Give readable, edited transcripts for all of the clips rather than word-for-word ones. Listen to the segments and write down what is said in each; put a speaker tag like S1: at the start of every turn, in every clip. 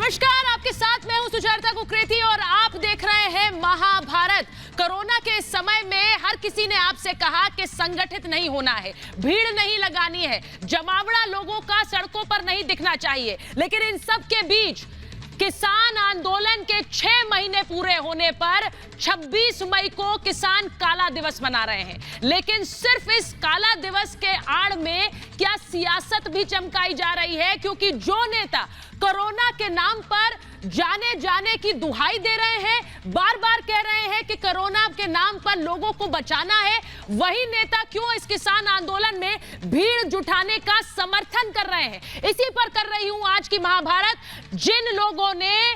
S1: नमस्कार, आपके साथ मैं हूं सुचेता कुकरेती और आप देख रहे हैं महाभारत। कोरोना के समय में हर किसी ने आपसे कहा कि संगठित नहीं होना है, भीड़ नहीं लगानी है, जमावड़ा लोगों का सड़कों पर नहीं दिखना चाहिए। लेकिन इन सब के बीच किसान आंदोलन के 6 महीने पूरे होने पर 26 मई को किसान काला दिवस मना रहे हैं। लेकिन सिर्फ इस काला दिवस के आड़ में क्या सियासत भी चमकाई जा रही है, क्योंकि जो नेता कोरोना के नाम पर जाने जाने की दुहाई दे रहे हैं, बार बार कह रहे हैं कि कोरोना के नाम पर लोगों को बचाना है, वही नेता क्यों इस किसान आंदोलन में भीड़ जुटाने का समर्थन कर रहे हैं। इसी पर कर रही हूं आज की महाभारत। जिन लोगों ने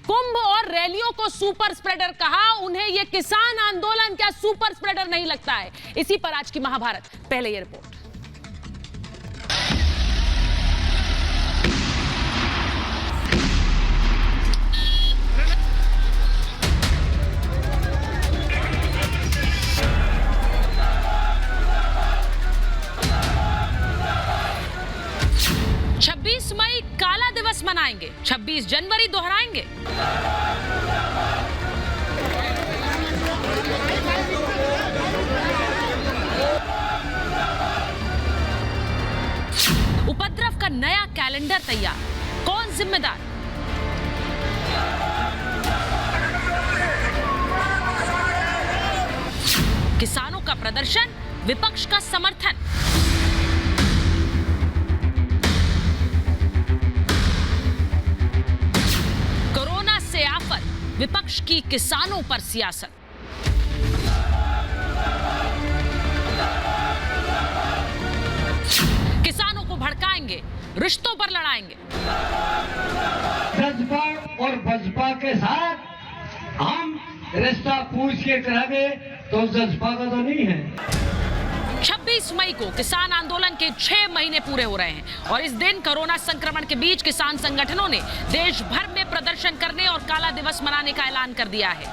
S1: कुंभ और रैलियों को सुपर स्प्रेडर कहा, उन्हें यह किसान आंदोलन क्या सुपर स्प्रेडर नहीं लगता है। इसी पर आज की महाभारत। पहले ये रिपोर्ट। मई काला दिवस मनाएंगे, 26 जनवरी दोहराएंगे। उपद्रव का नया कैलेंडर तैयार, कौन जिम्मेदार? किसानों का प्रदर्शन, विपक्ष का समर्थन। विपक्ष की किसानों पर सियासत। किसानों को भड़काएंगे, रिश्तों पर लड़ाएंगे।
S2: सपा और बसपा के साथ हम रिश्ता पूछ के करेंगे तो सपा का तो नहीं है।
S1: 26 मई को किसान आंदोलन के 6 महीने पूरे हो रहे हैं और इस दिन कोरोना संक्रमण के बीच किसान संगठनों ने देश भर में प्रदर्शन करने और काला दिवस मनाने का ऐलान कर दिया है।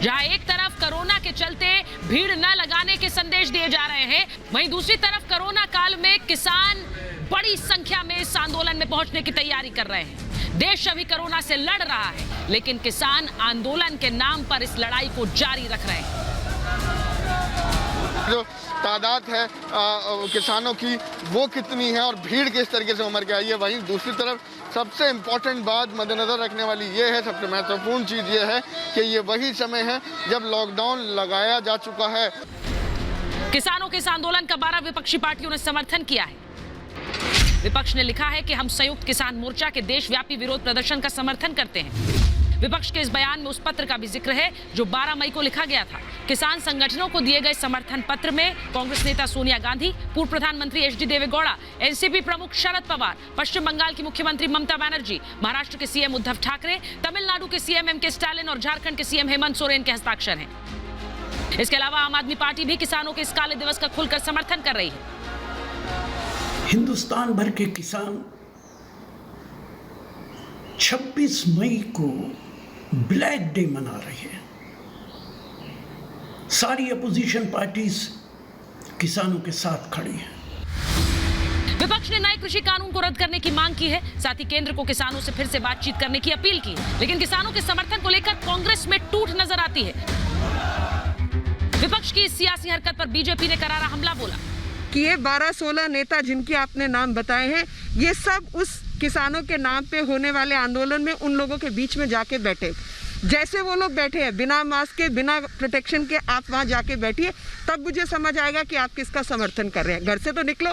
S1: जहां एक तरफ कोरोना के चलते भीड़ न लगाने के संदेश दिए जा रहे हैं, वहीं दूसरी तरफ कोरोना काल में किसान बड़ी संख्या में इस आंदोलन में पहुंचने की तैयारी कर रहे हैं। देश अभी कोरोना से लड़ रहा है, लेकिन किसान आंदोलन के नाम पर इस लड़ाई को जारी रख रहे हैं।
S3: जो तादाद है किसानों की वो कितनी है और भीड़ किस तरीके से उमड़ के आई है। वहीं दूसरी तरफ सबसे इम्पोर्टेंट बात मद्देनजर रखने वाली ये है, सबसे महत्वपूर्ण चीज़ ये है कि ये वही समय है जब लॉकडाउन लगाया जा चुका है।
S1: किसानों के इस आंदोलन का 12 विपक्षी पार्टियों ने समर्थन किया है। विपक्ष ने लिखा है कि हम संयुक्त किसान मोर्चा के देशव्यापी विरोध प्रदर्शन का समर्थन करते हैं। विपक्ष के इस बयान में उस पत्र का भी जिक्र है जो 12 मई को लिखा गया था। किसान संगठनों को दिए गए समर्थन पत्र में कांग्रेस नेता सोनिया गांधी, पूर्व प्रधानमंत्री एचडी देवेगौड़ा, एनसीपी प्रमुख शरद पवार, पश्चिम बंगाल की मुख्यमंत्री ममता बनर्जी, महाराष्ट्र के सीएम उद्धव ठाकरे, तमिलनाडु के सीएम एमके स्टालिन और झारखंड के सीएम हेमंत सोरेन के हस्ताक्षर हैं। इसके अलावा आम आदमी पार्टी भी किसानों के इस काले दिवस का खुलकर समर्थन कर रही है।
S4: हिंदुस्तान भर के किसान 26 मई को ब्लैक डे मना रहे हैं। सारी अपोजिशन पार्टीज किसानों के साथ खड़ी हैं।
S1: विपक्ष ने नए कृषि कानून को रद्द करने की मांग की है, साथ ही केंद्र को किसानों से फिर से बातचीत करने की अपील की है। लेकिन किसानों के समर्थन को लेकर कांग्रेस में टूट नजर आती है। विपक्ष की इस सियासी हरकत पर बीजेपी ने करारा हमला बोला
S5: कि ये 12-16 नेता जिनके आपने नाम बताए हैं, ये सब उस किसानों के नाम पे होने वाले आंदोलन में उन लोगों के बीच में जाके बैठे। जैसे वो लोग बैठे हैं बिना मास्क के, बिना प्रोटेक्शन के, आप वहाँ जाके बैठिए, तब मुझे समझ आएगा कि आप किसका समर्थन कर रहे हैं। घर से तो निकलो।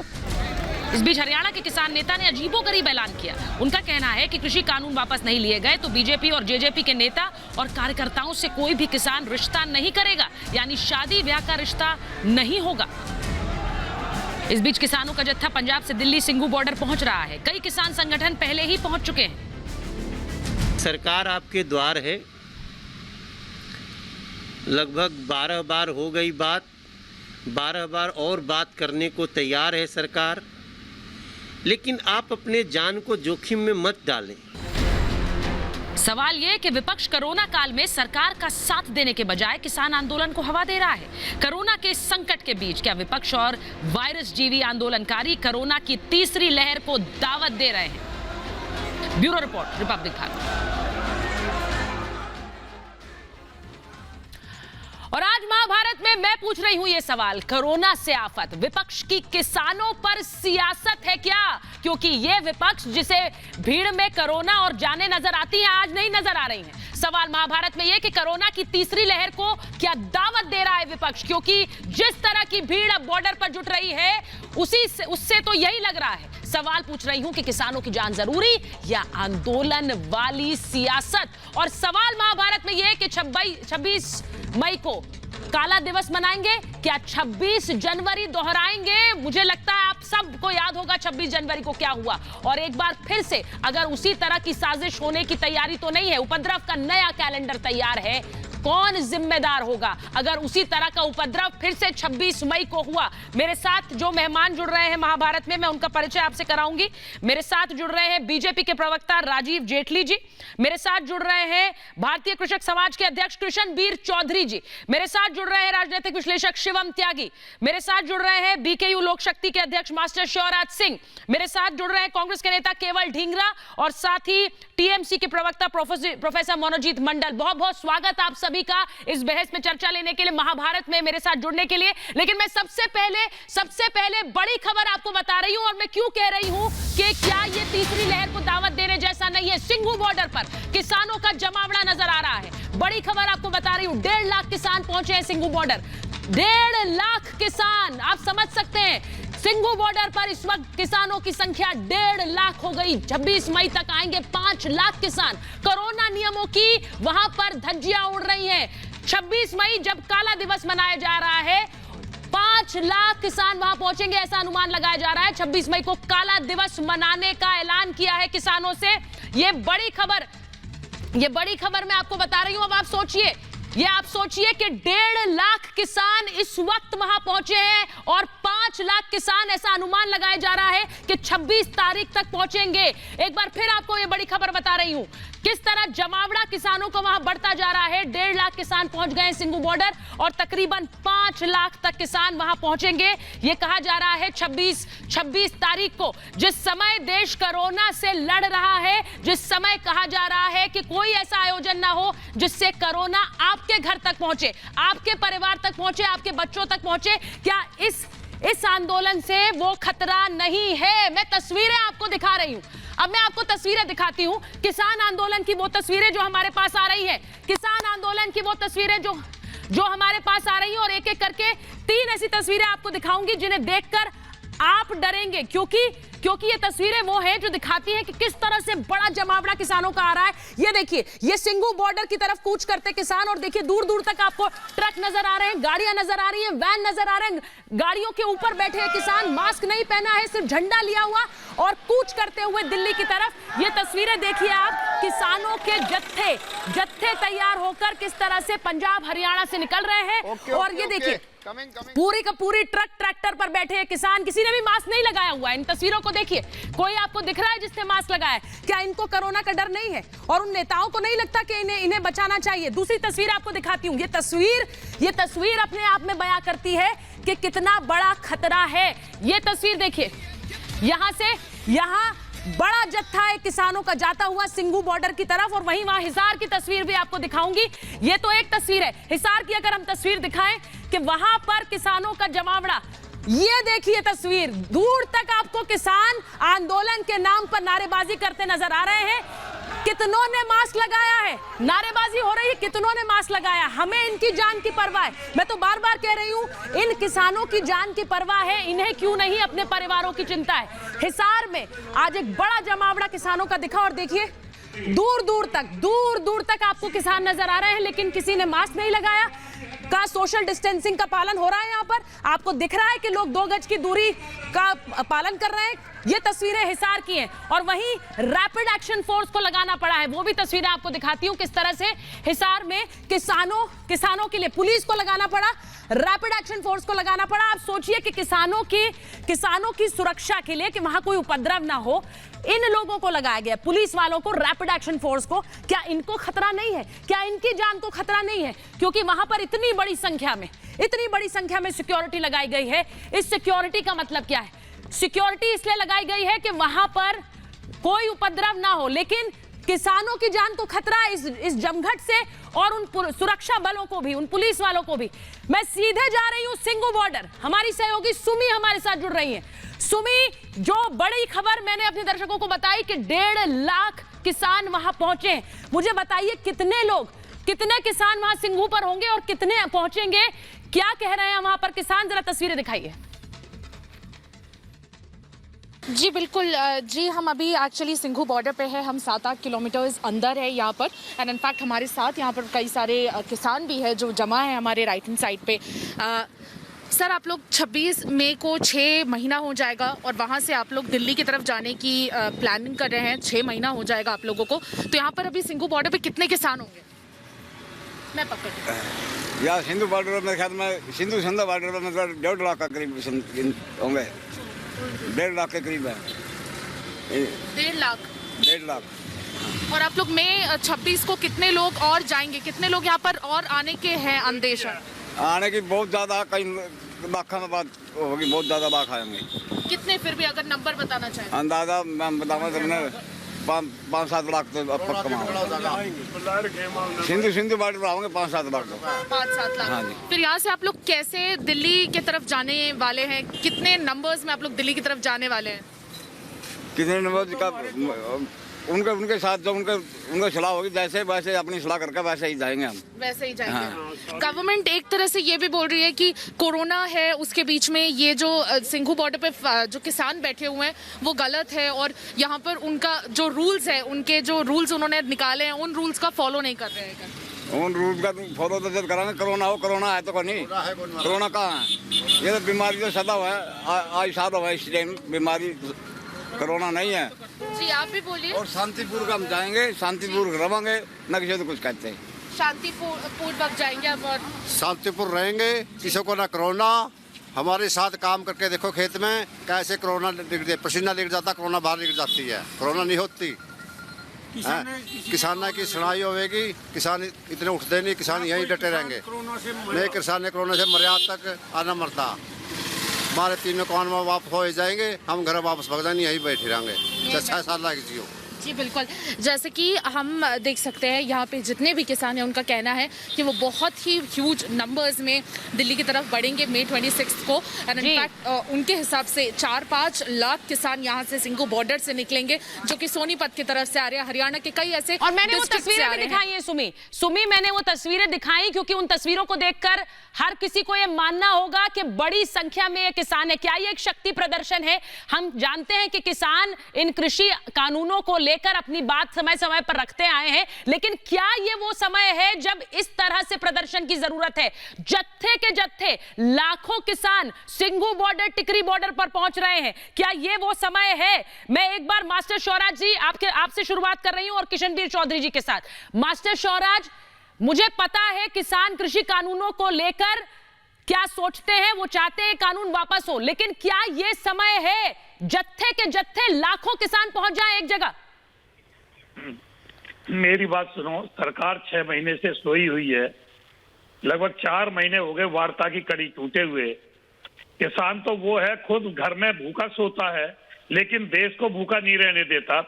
S1: इस बीच हरियाणा के किसान नेता ने अजीबोगरीब ऐलान किया। उनका कहना है कि कृषि कानून वापस नहीं लिए गए तो बीजेपी और जेजेपी के नेता और कार्यकर्ताओं से कोई भी किसान रिश्ता नहीं करेगा, यानी शादी ब्याह का रिश्ता नहीं होगा। इस बीच किसानों का जत्था पंजाब से दिल्ली सिंघू बॉर्डर पहुंच रहा है। कई किसान संगठन पहले ही पहुंच चुके हैं।
S6: सरकार आपके द्वार है। लगभग 12 बार हो गई बात, 12 बार और बात करने को तैयार है सरकार, लेकिन आप अपने जान को जोखिम में मत डालें।
S1: सवाल ये कि विपक्ष कोरोना काल में सरकार का साथ देने के बजाय किसान आंदोलन को हवा दे रहा है। कोरोना के संकट के बीच क्या विपक्ष और वायरस जीवी आंदोलनकारी कोरोना की तीसरी लहर को दावत दे रहे हैं? Bureau report, Republic Bharat. और आज महाभारत में मैं पूछ रही हूं ये सवाल, कोरोना से आफत विपक्ष की किसानों पर सियासत है क्या? क्योंकि ये विपक्ष जिसे भीड़ में कोरोना और जाने नजर आती हैं, आज नहीं नजर आ रही हैं। सवाल महाभारत में यह कि कोरोना की तीसरी लहर को क्या दावत दे रहा है विपक्ष? क्योंकि जिस तरह की भीड़ अब बॉर्डर पर जुट रही है उससे तो यही लग रहा है। सवाल पूछ रही हूं कि किसानों की जान जरूरी या आंदोलन वाली सियासत? और सवाल महाभारत में यह कि 26 मई को काला दिवस मनाएंगे, क्या 26 जनवरी दोहराएंगे? मुझे लगता है आप सबको याद होगा 26 जनवरी को क्या हुआ। और एक बार फिर से अगर उसी तरह की साजिश होने की तैयारी तो नहीं है, उपद्रव का नया कैलेंडर तैयार है, कौन जिम्मेदार होगा अगर उसी तरह का उपद्रव फिर से 26 मई को हुआ? मेरे साथ जो मेहमान जुड़ रहे हैं महाभारत में, मैं उनका परिचय आपसे कराऊंगी। मेरे साथ जुड़ रहे हैं बीजेपी के प्रवक्ता राजीव जेटली जी, मेरे साथ जुड़ रहे हैं भारतीय कृषक समाज के अध्यक्ष कृष्णबीर चौधरी जी, मेरे साथ जुड़ रहे हैं राजनीतिक विश्लेषक शिवम त्यागी, मेरे साथ जुड़ रहे हैं बीकेयू लोक शक्ति के अध्यक्ष मास्टर शिवराज सिंह, मेरे साथ जुड़ रहे हैं कांग्रेस के नेता केवल ढींगरा और साथ ही टीएमसी के प्रवक्ता प्रोफेसर मनोजीत मंडल। बहुत बहुत स्वागत आप सभी का इस बहस में चर्चा लेने के लिए, महाभारत में मेरे साथ जुड़ने के लिए। लेकिन मैं सबसे पहले बड़ी खबर आपको बता रही हूं, और मैं क्यों कह रही हूं कि क्या ये तीसरी लहर को दावत देने जैसा नहीं है। सिंघू बॉर्डर पर किसानों का जमावड़ा नजर आ रहा है। बड़ी खबर आपको बता रही हूं, 1.5 लाख किसान पहुंचे हैं सिंघू बॉर्डर। 1.5 लाख किसान, आप समझ सकते हैं सिंघू बॉर्डर पर इस वक्त किसानों की संख्या 1.5 लाख हो गई। 26 मई तक आएंगे 5 लाख किसान। कोरोना नियमों की वहां पर धज्जियां उड़ रही हैं। 26 मई जब काला दिवस मनाया जा रहा है, 5 लाख किसान वहां पहुंचेंगे, ऐसा अनुमान लगाया जा रहा है। 26 मई को काला दिवस मनाने का ऐलान किया है किसानों से। ये बड़ी खबर मैं आपको बता रही हूं। अब आप सोचिए कि 1.5 लाख किसान इस वक्त वहां पहुंचे हैं और 5 लाख किसान, ऐसा अनुमान लगाया जा रहा है कि 26 तारीख तक पहुंचेंगे। एक बार फिर आपको यह बड़ी खबर बता रही हूं, किस तरह जमावड़ा किसानों को वहां बढ़ता जा रहा है। 1.5 लाख किसान पहुंच गए सिंघू बॉर्डर और तकरीबन 5 लाख तक किसान वहां पहुंचेंगे। यह कहा जा रहा है 26 तारीख को, जिस समय देश कोरोना से लड़ रहा है, जिस समय कहा जा रहा है कि कोई ऐसा आयोजन ना हो जिससे कोरोना आपके घर तक पहुंचे, आपके परिवार तक पहुंचे, आपके बच्चों तक पहुंचे। क्या इस आंदोलन से वो खतरा नहीं है? मैं तस्वीरें आपको दिखा रही हूं। अब मैं आपको तस्वीरें दिखाती हूं, किसान आंदोलन की वो तस्वीरें जो हमारे पास आ रही है, किसान आंदोलन की वो तस्वीरें जो हमारे पास आ रही है। और एक एक करके 3 ऐसी तस्वीरें आपको दिखाऊंगी जिन्हें देखकर आप डरेंगे, क्योंकि ये तस्वीरें वो हैं जो दिखाती हैं कि किस तरह से बड़ा जमावड़ा किसानों का आ रहा है। ये देखिए, ये सिंघू बॉर्डर की तरफ कूच करते किसान, और देखिए दूर दूर तक आपको ट्रक नजर आ रहे हैं, गाड़ियां नजर आ रही हैं, वैन नजर आ रहे हैं। गाड़ियों के ऊपर बैठे हैं किसान, मास्क नहीं पहना है, सिर्फ झंडा लिया हुआ, और कूच करते हुए दिल्ली की तरफ। ये तस्वीरें देखिए आप, किसानों के जत्थे तैयार होकर किस तरह से पंजाब हरियाणा से निकल रहे हैं। और ये देखिए पूरी का पूरी ट्रैक्टर पर बैठे हैं किसान, किसी ने भी मास्क नहीं लगाया हुआ है। इन तस्वीरों को देखिए, कोई आपको दिख रहा है जिसने मास्क लगाया है? क्या इनको कोरोना का डर नहीं है? और उन नेताओं को नहीं लगता कि इन्हें बचाना चाहिए? दूसरी तस्वीर आपको दिखाती हूँ। ये तस्वीर अपने आप में बयां करती है कि कितना बड़ा खतरा है। ये तस्वीर देखिए, यहाँ बड़ा जत्था है किसानों का जाता हुआ सिंघू बॉर्डर की तरफ, और वहीं वहां हिसार की तस्वीर भी आपको दिखाऊंगी। ये तो एक तस्वीर है, हिसार की अगर हम तस्वीर दिखाएं कि वहां पर किसानों का जमावड़ा, ये देखिए तस्वीर, दूर तक आपको किसान आंदोलन के नाम पर नारेबाजी करते नजर आ रहे हैं। कितनों ने मास्क लगाया है? नारेबाजी हो रही है, कितनों ने मास्क लगाया? हमें इनकी जान की परवाह है। मैं तो बार बार कह रही हूं, इन किसानों की जान की परवाह है, इन्हें क्यों नहीं अपने परिवारों की चिंता है। हिसार में आज एक बड़ा जमावड़ा किसानों का दिखा, और देखिए दूर दूर तक आपको किसान नजर आ रहे हैं, लेकिन किसी ने मास्क नहीं लगाया। का सोशल डिस्टेंसिंग का पालन हो रहा है। यहाँ पर आपको दिख रहा है कि लोग 2 गज की दूरी का पालन कर रहे हैं। ये तस्वीरें हिसार की हैं, और वहीं रैपिड एक्शन फोर्स को लगाना पड़ा है। वो भी तस्वीरें आपको दिखाती हूँ, किस तरह से हिसार में किसानों के लिए पुलिस को लगाना पड़ा, रैपिड एक्शन फोर्स को लगाना पड़ा। आप सोचिए कि किसानों की सुरक्षा के लिए, कि वहां कोई उपद्रव ना हो, इन लोगों को लगाया गया, पुलिस वालों को, रैपिड एक्शन फोर्स को। क्या इनको खतरा नहीं है? क्या इनकी जान को खतरा नहीं है? क्योंकि वहां पर इतनी बड़ी संख्या में सिक्योरिटी लगाई गई है। इस सिक्योरिटी का मतलब क्या है? सिक्योरिटी इसलिए लगाई गई है कि वहां पर कोई उपद्रव ना हो, लेकिन किसानों की जान को खतरा है इस जमघट से, और उन सुरक्षा बलों को भी, उन पुलिस वालों को भी। मैं सीधे जा रही हूं सिंघू बॉर्डर। हमारी सहयोगी सुमी हमारे साथ जुड़ रही है। सुमी, जो बड़ी खबर मैंने अपने दर्शकों को बताई कि 1.5 लाख किसान वहां पहुंचे, मुझे बताइए कितने किसान वहां सिंघू पर होंगे और कितने पहुंचेंगे, क्या कह रहे हैं वहां पर किसान, जरा तस्वीरें दिखाइए।
S7: जी बिल्कुल जी, हम अभी एक्चुअली सिंघू बॉर्डर पे है, हम 7-8 किलोमीटर्स अंदर है यहाँ पर, एंड इनफैक्ट हमारे साथ यहाँ पर कई सारे किसान भी है जो जमा है हमारे राइट हैंड साइड पे। सर, आप लोग 26 मई को 6 महीना हो जाएगा और वहाँ से आप लोग दिल्ली की तरफ जाने की प्लानिंग कर रहे हैं, 6 महीना हो जाएगा आप लोगों को, तो यहाँ पर अभी सिंघू बॉर्डर पे कितने किसान होंगे? मैं पकड़
S8: यार, सिंधु बॉर्डर में ख्याल में सिंधु बॉर्डर में मतलब 1.5 लाख का करीब होंगे, 1.5 लाख के करीब है। 1.5 लाख।
S7: और आप लोग मई 26 को कितने लोग और जाएंगे, कितने लोग यहाँ पर और आने के हैं अंदेशा?
S8: आने की बहुत ज़्यादा, कई लाखों में बात होगी, बहुत ज़्यादा लाख आएंगे।
S7: कितने फिर भी अगर नंबर बताना चाहें?
S8: अंदाजा मैं बताऊँगा तुमने 5-7 लाख तो पक्का सिंधु बॉर्डर पर आओगे, 5-7 लाख तो।
S7: 5-7 लाख।
S8: हाँ जी।
S7: फिर यहाँ से आप लोग कैसे दिल्ली की तरफ जाने वाले हैं? कितने नंबर्स में आप लोग दिल्ली की तरफ जाने वाले हैं?
S8: कितने नंबर का उनके साथ जो उनका सलाह होगी, जैसे वैसे अपनी सलाह करके वैसे ही जाएंगे हम।
S7: वैसे ही जाएंगे। गवर्नमेंट एक तरह से ये भी बोल रही है कि कोरोना है, उसके बीच में ये जो सिंघू बॉर्डर पे जो किसान बैठे हुए हैं वो गलत है, और यहाँ पर उनका जो रूल्स है, उनके जो रूल्स उन्होंने निकाले हैं, उन रूल्स का फॉलो नहीं कर रहे हैं।
S8: उन रूल्स का फॉलो तो जब कराएंगे, कोरोना है तो कोई नहीं, कोरोना कहाँ है? ये तो बीमारी तो सदा हुआ है, आज साल हुआ है, इस टाइम बीमारी कोरोना नहीं है।
S7: जी, आप भी बोलिए।
S8: और शांतिपूर्वक हम जाएंगे, शांतिपूर्वक रहेंगे, न किसी को कुछ कहते हैं।
S7: शांतिपूर्वक जाएंगे आप? और
S9: शांतिपूर्वक रहेंगे, किसी को ना कोरोना। हमारे साथ काम करके देखो खेत में कैसे कोरोना पसीना निकल जाता, कोरोना बाहर निकल जाती है, कोरोना नहीं होती। किसान की सुनाई होगी, किसान इतने उठते नहीं, किसान यहीं डटे रहेंगे। नहीं, किसान ने कोरोना से मरे आज तक आना मरता। हमारे 3 मकान में वापस हो जाएंगे, हम घर वापस भग जाएंगे, यहीं बैठे रहेंगे 6 साल लग जियो।
S7: जी बिल्कुल, जैसे कि हम देख सकते हैं यहाँ पे जितने भी किसान हैं उनका कहना है कि वो बहुत ही ह्यूज नंबर्स में दिल्ली की तरफ बढ़ेंगे मई 26 को, एंड इनफैक्ट उनके हिसाब से 4-5 लाख किसान यहाँ से सिंघू बॉर्डर से निकलेंगे, जो कि सोनीपत की तरफ से आ रहे हैं, हरियाणा के कई ऐसे।
S1: और मैंने वो तस्वीरें भी दिखाई है सुमी, मैंने वो तस्वीरें दिखाई क्योंकि उन तस्वीरों को देखकर हर किसी को ये मानना होगा कि बड़ी संख्या में ये किसान है। क्या ये एक शक्ति प्रदर्शन है? हम जानते हैं कि किसान इन कृषि कानूनों को लेकर अपनी बात समय समय पर रखते आए हैं, लेकिन क्या ये वो समय है जब इस तरह से प्रदर्शन की जरूरत है? जत्थे के जत्थे लाखों किसान सिंघू बॉर्डर, टिकरी बॉर्डर पर पहुंच रहे हैं, क्या ये वो समय है? मैं एक बार मास्टर शौराज जी आपसे शुरुआत कर रही हूं और किशनवीर चौधरी जी के साथ। मास्टर शौराज, मुझे पता है किसान कृषि कानूनों को लेकर क्या सोचते हैं, वो चाहते हैं कानून वापस हो, लेकिन क्या ये समय है जत्थे के जत्थे लाखों किसान पहुंच जाएं एक जगह?
S10: मेरी बात सुनो, सरकार 6 महीने से सोई हुई है, लगभग 4 महीने हो गए वार्ता की कड़ी टूटे हुए। किसान तो वो है खुद घर में भूखा सोता है, लेकिन देश को भूखा नहीं रहने देता।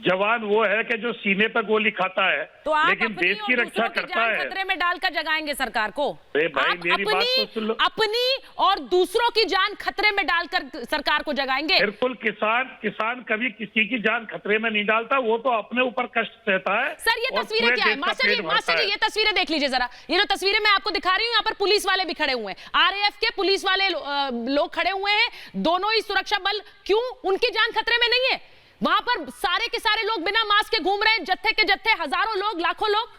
S10: जवान वो है कि जो सीने पर गोली खाता है,
S1: तो
S10: लेकिन देश की रक्षा करता है।
S1: खतरे में डालकर जगाएंगे सरकार को?
S10: भाई, मेरी बात तो सुन लो।
S1: अपनी और दूसरों की जान खतरे में डालकर सरकार को जगाएंगे?
S10: बिल्कुल, किसान कभी किसी की जान खतरे में नहीं डालता, वो तो अपने ऊपर कष्ट सहता है।
S1: सर, ये तस्वीरें क्या है? मास्टर जी ये तस्वीरें देख लीजिए जरा। ये जो तस्वीरें मैं आपको दिखा रही हूँ, यहाँ पर पुलिस वाले भी खड़े हुए हैं, आरएएफ के पुलिस वाले लोग खड़े हुए हैं, दोनों ही सुरक्षा बल। क्यों? उनकी जान खतरे में नहीं है? वहां पर सारे के सारे लोग बिना मास्क के घूम रहे हैं, जत्थे के जत्थे, हजारों लोग, लाखों लोग,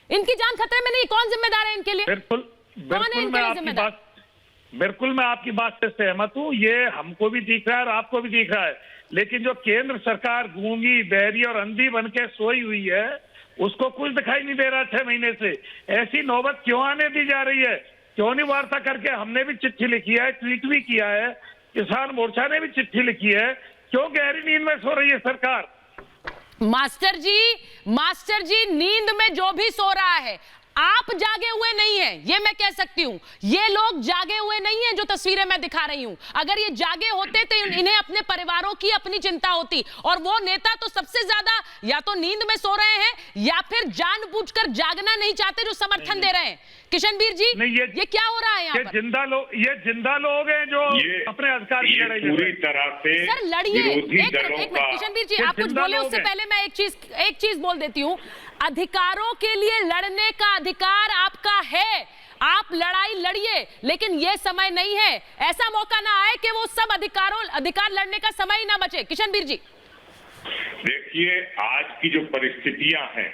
S1: इनकी जान खतरे में नहीं। कौन जिम्मेदार है इनके लिए?
S10: बिल्कुल मैं आपकी बात से सहमत हूँ, ये हमको भी दिख रहा है और आपको भी दिख रहा है, लेकिन जो केंद्र सरकार गूंगी, बहरी और अंधी बन के सोई हुई है, उसको कुछ दिखाई नहीं दे रहा 6 महीने से। ऐसी नौबत क्यों आने दी जा रही है? क्यों नहीं वार्ता करके? हमने भी चिट्ठी लिखी है, ट्वीट भी किया है, किसान मोर्चा ने भी चिट्ठी लिखी है। क्यों गहरी नींद में सो रही है सरकार?
S1: मास्टर जी, नींद में जो भी सो रहा है, आप जागे हुए नहीं हैं, ये मैं कह सकती हूं। ये लोग जागे हुए नहीं हैं जो तस्वीरें मैं दिखा रही हूं। अगर ये जागे होते तो इन्हें अपने परिवारों की अपनी चिंता होती। और वो नेता तो सबसे ज्यादा या तो नींद में सो रहे हैं या फिर जानबूझकर जागना नहीं चाहते, जो समर्थन दे रहे हैं। किशनवीर जी, ये क्या हो रहा है यहाँ पर?
S10: ये जिंदा लोग हैं जो अपने अधिकार की लड़ाई
S11: पूरी तरह से
S1: सर लड़िए। एक मिनट किशनवीर जी, आप कुछ बोले उससे पहले मैं एक चीज बोल देती हूँ। अधिकारों के लिए लड़ने का अधिकार आपका है, आप लड़ाई लड़िए, लेकिन ये समय नहीं है। ऐसा मौका ना आए कि वो सब अधिकार लड़ने का समय ही ना बचे। किशनवीर जी
S11: देखिए, आज की जो परिस्थितियां हैं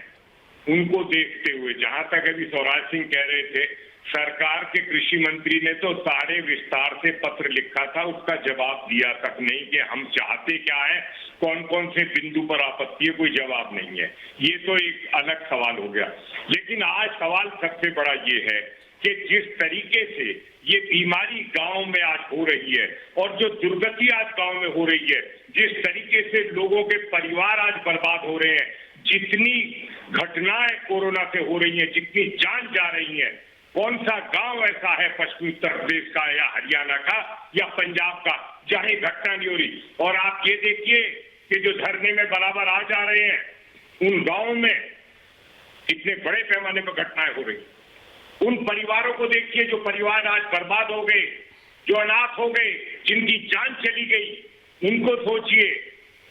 S11: उनको देखते हुए, जहां तक अभी स्वराज सिंह कह रहे थे, सरकार के कृषि मंत्री ने तो सारे विस्तार से पत्र लिखा था, उसका जवाब दिया तक नहीं कि हम चाहते क्या है, कौन कौन से बिंदु पर आपत्ति है, कोई जवाब नहीं है। ये तो एक अलग सवाल हो गया। लेकिन आज सवाल सबसे बड़ा ये है कि जिस तरीके से ये बीमारी गांव में आज हो रही है और जो दुर्गति आज गांव में हो रही है, जिस तरीके से लोगों के परिवार आज बर्बाद हो रहे हैं, जितनी घटनाएं कोरोना से हो रही हैं, जितनी जान जा रही है, कौन सा गांव ऐसा है पश्चिमी उत्तर प्रदेश का या हरियाणा का या पंजाब का जहां ये घटना नहीं हो रही। और आप ये देखिए कि जो धरने में बराबर आ जा रहे हैं, उन गांवों में इतने बड़े पैमाने पर घटनाएं हो रही। उन परिवारों को देखिए जो परिवार आज बर्बाद हो गए, जो अनाथ हो गए, जिनकी जान चली गई, उनको सोचिए।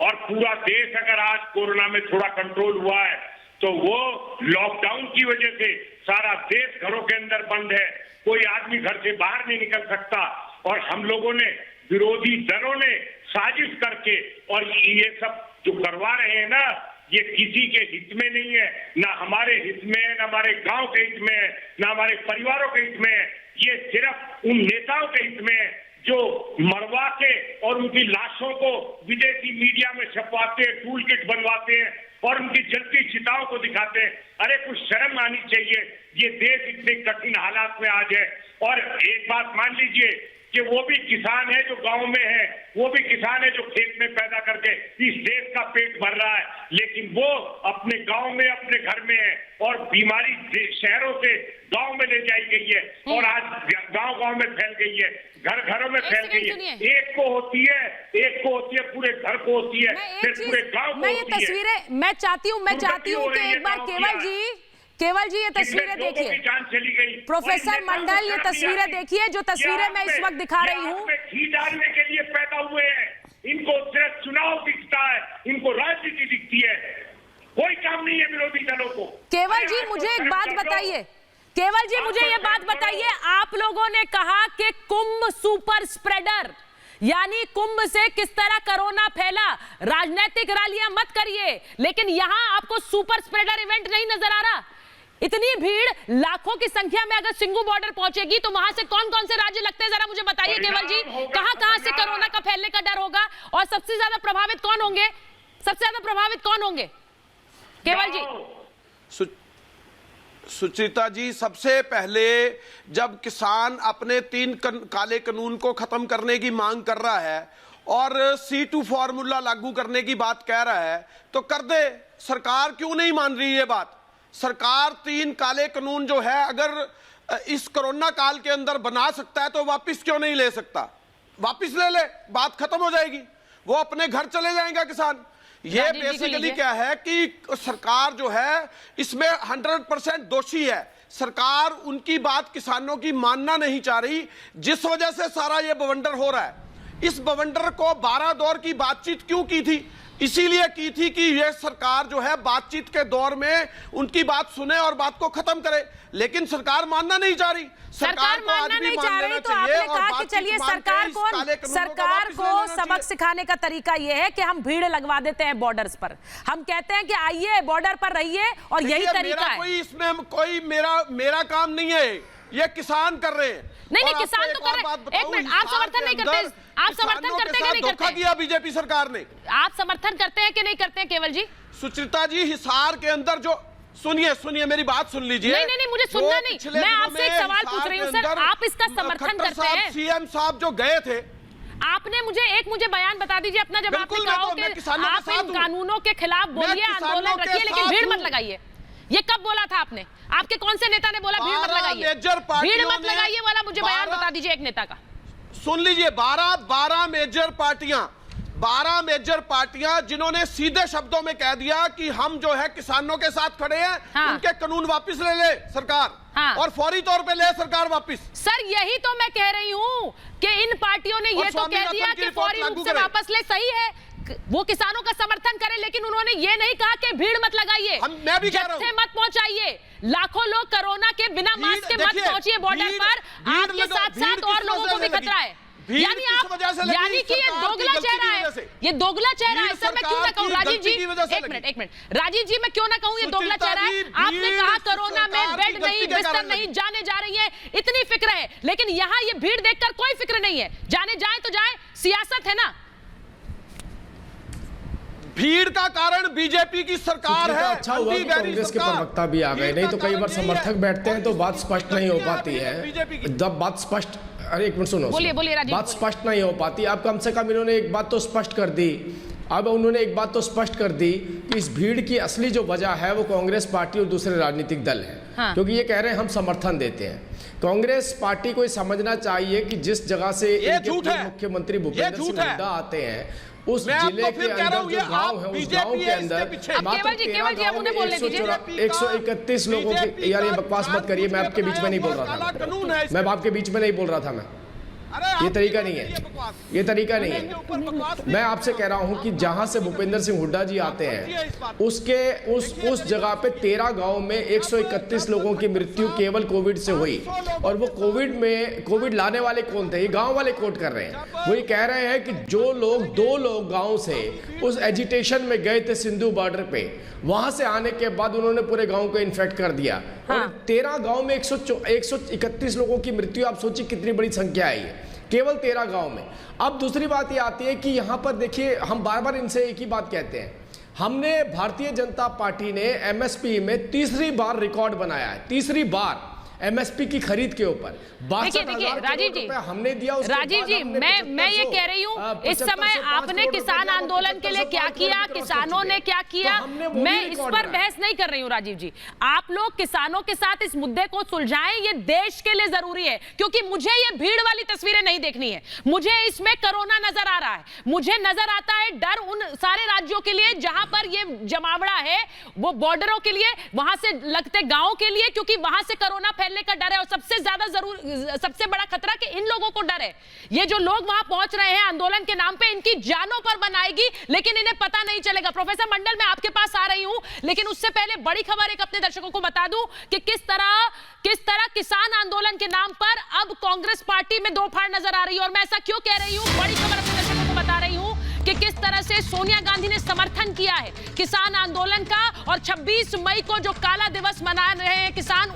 S11: और पूरा देश अगर आज कोरोना में थोड़ा कंट्रोल हुआ है तो वो लॉकडाउन की वजह से सारा देश घरों के अंदर बंद है, कोई आदमी घर से बाहर नहीं निकल सकता। और हम लोगों ने, विरोधी दलों ने साजिश करके और ये सब जो करवा रहे हैं ना, ये किसी के हित में नहीं है, ना हमारे हित में है, ना हमारे गांव के हित में है, ना हमारे परिवारों के हित में है। ये सिर्फ उन नेताओं के हित में है जो मरवा के और उनकी लाशों को विदेशी मीडिया में छपवाते हैं, टूल किट बनवाते हैं और उनकी जलती चिताओं को दिखाते हैं। अरे कुछ शर्म आनी चाहिए। ये देश इतने कठिन हालात में आज है। और एक बात मान लीजिए कि वो भी किसान है जो गांव में है, वो भी किसान है जो खेत में पैदा करके इस देश का पेट भर रहा है, लेकिन वो अपने गांव में, अपने घर में है और बीमारी शहरों से गांव में ले जाई गई है और आज गांव में फैल गई है, घर घरों में फैल गई है। एक को होती है पूरे घर को होती है, फिर पूरे गांव को होती है।
S1: तस्वीरें मैं चाहती हूँ कि एक बार केवल जी ये तस्वीरें देखिए।
S11: जान चली गई।
S1: प्रोफेसर मंडल, ये तस्वीरें देखिए, जो तस्वीरें मैं इस वक्त दिखा रही हूँ।
S11: घी डालने के लिए पैदा हुए हैं, इनको सिर्फ चुनाव दिखता है, इनको राजनीति दिखती है, कोई काम नहीं है विरोधी दलों को।
S1: केवल जी मुझे एक बात बताइए, केवल जी मुझे ये बात बताइए, आप लोगों ने कहा कि कुंभ सुपर स्प्रेडर, यानी कुंभ से किस तरह कोरोना फैला, राजनीतिक रैलियां मत करिए, लेकिन यहां आपको सुपर स्प्रेडर इवेंट नहीं नजर आ रहा। इतनी भीड़, लाखों की संख्या में अगर सिंघू बॉर्डर पहुंचेगी तो वहां से कौन कौन से राज्य लगते हैं, जरा मुझे बताइए केवल जी। कहां से कोरोना का फैलने का डर होगा और सबसे ज्यादा प्रभावित कौन होंगे? सबसे ज्यादा प्रभावित कौन होंगे केवल जी?
S12: सुचिता जी, सबसे पहले जब किसान अपने 3 काले कानून को खत्म करने की मांग कर रहा है और C2 फॉर्मूला लागू करने की बात कह रहा है तो कर दे। सरकार क्यों नहीं मान रही ये बात? सरकार 3 काले कानून जो है अगर इस कोरोना काल के अंदर बना सकता है तो वापस क्यों नहीं ले सकता? वापस ले ले, बात खत्म हो जाएगी, वो अपने घर चले जाएंगे किसान। ये बेसिकली क्या है कि सरकार जो है इसमें 100% दोषी है। सरकार उनकी बात किसानों की मानना नहीं चाह रही, जिस वजह से सारा ये बवंडर हो रहा है। इस बवंडर को 12 दौर की बातचीत क्यों की थी? इसीलिए की थी कि ये सरकार जो है बातचीत के दौर में उनकी बात सुने और बात को खत्म करे, लेकिन सरकार मानना नहीं चाह रही।
S1: सरकार मानना नहीं चाह रही तो आपने कहा कि चलिए सरकार को सबक सिखाने का तरीका यह है कि हम भीड़ लगवा देते हैं बॉर्डर्स पर। हम कहते हैं कि आइए बॉर्डर पर रहिए और यही तरीका है।
S12: कोई इसमें कोई मेरा काम नहीं है, ये किसान कर रहे हैं।
S1: नहीं किसान तो कर रहे हैं। एक मिनट, आप समर्थन नहीं करते? आप समर्थन करते हैं कि नहीं करते?
S12: धोखा किया बीजेपी सरकार ने।
S1: आप समर्थन करते हैं कि नहीं करते हैं केवल जी?
S12: सुचिता जी, हिसार के अंदर जो सुनिए मेरी बात सुन लीजिए।
S1: नहीं मुझे सुनना नहीं, मैं आपसे एक सवाल पूछ रही हूँ सर, आप इसका समर्थन करते हैं?
S12: सीएम साहब जो गए थे,
S1: आपने मुझे बयान बता दीजिए अपना, जब आपने कहा कि आप इन कानूनों के खिलाफ बोलिए, आंदोलन रखिए, लेकिन भीड़ मत लगाइए। ये कब बोला था आपने? आपके कौन से नेता ने बोला भीड़ मत लगाइए? भीड़ मत लगाइए वाला मुझे बयान बता दीजिए एक नेता का।
S12: सुन लीजिए, 12 मेजर पार्टियां जिन्होंने सीधे शब्दों में कह दिया कि हम जो है किसानों के साथ खड़े हैं। हाँ। उनके कानून वापस ले सरकार। हाँ। और फौरी तौर पे ले सरकार वापस।
S1: सर यही तो मैं कह रही हूं कि इन पार्टियों ने ये तो कह दिया कि फौरी रूप से वापस ले। सही है, वो किसानों का समर्थन करें, लेकिन उन्होंने ये नहीं कहा कि भीड़ मत लगाइए,
S12: मैं भी कह रहा हूं,
S1: जत्थे मत पहुंचाइए, लाखों लोग कोरोना के बिना मास्क के मत पहुंचिए बॉर्डर पर। आपके साथ साथ और लोगों को भी खतरा है। यानी कि ये दोगला चेहरा है, ये दोगला चेहरा है। सर मैं क्यों ना कहूं राजीव जी, एक मिनट राजीव जी, मैं क्यों ना कहूं ये दोगला चेहरा है। आपने कहा कोरोना में बेड नहीं, बिस्तर नहीं, जाने जा रही है, इतनी फिक्र है, लेकिन यहाँ ये भीड़ देखकर कोई फिक्र नहीं है। जाने जाए तो जाए, सियासत है ना।
S12: भीड़ का कारण बीजेपी की सरकार है।
S13: अच्छा हुआ कि कांग्रेस के प्रवक्ता भी आ गए, नहीं तो कई बार समर्थक बैठते हैं तो बात स्पष्ट नहीं हो पाती है। जब बात स्पष्ट, अरे एक मिनट सुनो,
S1: बोलिए राजीव,
S13: बात स्पष्ट नहीं हो पाती। अब कम से कम इन्होंने एक बात तो स्पष्ट कर दी। अब उन्होंने एक बात तो स्पष्ट कर दी कि इस भीड़ की असली जो वजह है वो कांग्रेस पार्टी और दूसरे राजनीतिक दल हैं। हाँ। क्योंकि ये कह रहे हैं हम समर्थन देते हैं। कांग्रेस पार्टी को समझना चाहिए कि जिस जगह से मुख्यमंत्री भूपेंद्र सिंह हुड्डा आते हैं उस जिले के अंदर जो गांव है, उस गांव के अंदर 131 लोगों की, यार ये बकवास मत करिए, मैं आपके बीच में नहीं बोल रहा था, मैं आपके बीच में नहीं बोल रहा था। मैं ये तरीका नहीं है, ये तरीका नहीं है। मैं आपसे कह रहा हूं कि जहां से भूपेंद्र सिंह हुड्डा जी आते हैं उसके उस जगह पे 13 गांव में 131 लोगों की मृत्यु केवल कोविड से हुई। और वो कोविड लाने वाले कौन थे? ये गांव वाले कोट कर रहे हैं। वो ये कह रहे हैं कि जो लोग 2 लोग गांव से उस एजिटेशन में गए थे सिंधु बॉर्डर पे, वहां से आने के बाद उन्होंने पूरे गांव को इन्फेक्ट कर दिया। हाँ। और 13 गांव में 131 लोगों की मृत्यु, आप सोचिए कितनी बड़ी संख्या है ये, केवल 13 गांव में। अब दूसरी बात ये आती है कि यहां पर देखिए, हम बार बार इनसे एक ही बात कहते हैं, हमने भारतीय जनता पार्टी ने एमएसपी में तीसरी बार रिकॉर्ड बनाया है, तीसरी बार एमएसपी की खरीद के ऊपर।
S1: देखिए राजीव जी,
S13: हमने दिया।
S1: राजीव जी, मैं ये कह रही हूँ, इस समय आपने किसान आंदोलन के लिए क्या किया, किसानों ने क्या किया, मैं इस पर बहस नहीं कर रही हूँ राजीव जी। आप लोग किसानों के साथ इस मुद्दे को सुलझाएं, ये देश के लिए जरूरी है। क्योंकि मुझे ये भीड़ वाली तस्वीरें नहीं देखनी है, मुझे इसमें कोरोना नजर आ रहा है, मुझे नजर आता है डर उन सारे राज्यों के लिए जहां पर ये जमावड़ा है, वो बॉर्डरों के लिए, वहां से लगते गांवों के लिए, क्योंकि वहां से कोरोना फैलने का डर है। और सबसे ज्यादा सबसे बड़ा खतरा कि इन लोगों को डर है, ये जो लोग वहां पहुंच रहे हैं आंदोलन के नाम पे, इनकी जानों पर बनाएगी, लेकिन इन्हें पता नहीं चलेगा। प्रोफेसर मंडल, मैं आपके पास आ रही हूं, लेकिन उससे पहले बड़ी खबर एक अपने दर्शकों को बता दूं कि किस तरह किसान आंदोलन के नाम पर अब कांग्रेस पार्टी में दो फाड़ नजर आ रही है। और मैं ऐसा क्यों कह रही हूं, बड़ी खबर अपने दर्शकों को बता रही हूं कि किस तरह से सोनिया गांधी ने समर्थन किया है किसान आंदोलन का, और 26 मई को जो काला दिवस मना रहे हैं किसान,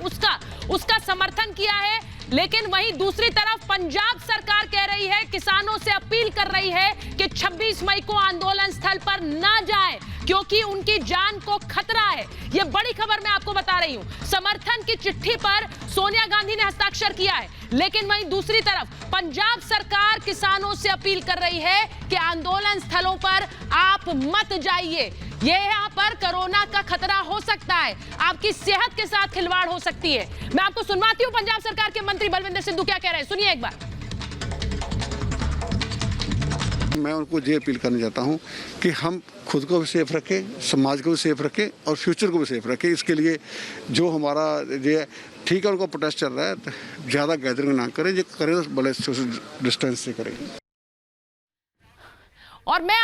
S1: उसका समर्थन किया है। लेकिन वहीं दूसरी तरफ पंजाब सरकार कह रही है, किसानों से अपील कर रही है कि 26 मई को आंदोलन स्थल पर ना जाए, क्योंकि उनकी जान को खतरा है। यह बड़ी खबर मैं आपको बता रही हूं। समर्थन की चिट्ठी पर सोनिया गांधी ने हस्ताक्षर किया है, लेकिन वहीं दूसरी तरफ पंजाब सरकार किसानों से अपील कर रही है कि आंदोलन स्थलों पर आप मत जाइए, ये यहाँ पर कोरोना का खतरा हो सकता है, आपकी सेहत के साथ खिलवाड़ हो सकती है। मैं आपको सुनवाती हूं पंजाब सरकार के मंत्री बलविंदर सिद्धू क्या कह रहे हैं, सुनिए एक बार।
S9: मैं उनको ये अपील करना चाहता हूं कि हम खुद को भी सेफ रखें, समाज को भी सेफ रखें और फ्यूचर को भी सेफ रखें। इसके लिए जो हमारा ये ठीक है, उनको प्रोटेस्ट चल रहा है, ज़्यादा गैदरिंग ना करें, जो करें तो बड़े सोशल डिस्टेंस से करें।
S1: और मैं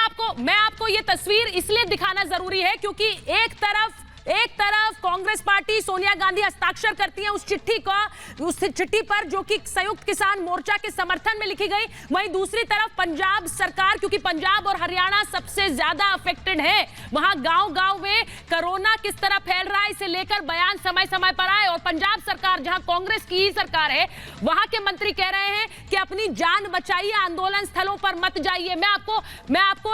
S1: आपको ये तस्वीर इसलिए दिखाना जरूरी है क्योंकि एक तरफ कांग्रेस पार्टी सोनिया गांधी हस्ताक्षर करती है उस चिट्ठी पर जो कि संयुक्त किसान मोर्चा के समर्थन में लिखी गई, वहीं दूसरी तरफ पंजाब सरकार, क्योंकि पंजाब और हरियाणा सबसे ज्यादा अफेक्टेड है, वहां गांव-गांव में कोरोना किस तरह फैल रहा है इसे लेकर बयान समय समय पर आए। और पंजाब सरकार, जहां कांग्रेस की ही सरकार है, वहां के मंत्री कह रहे हैं कि अपनी जान बचाइए, आंदोलन स्थलों पर मत जाइए। मैं आपको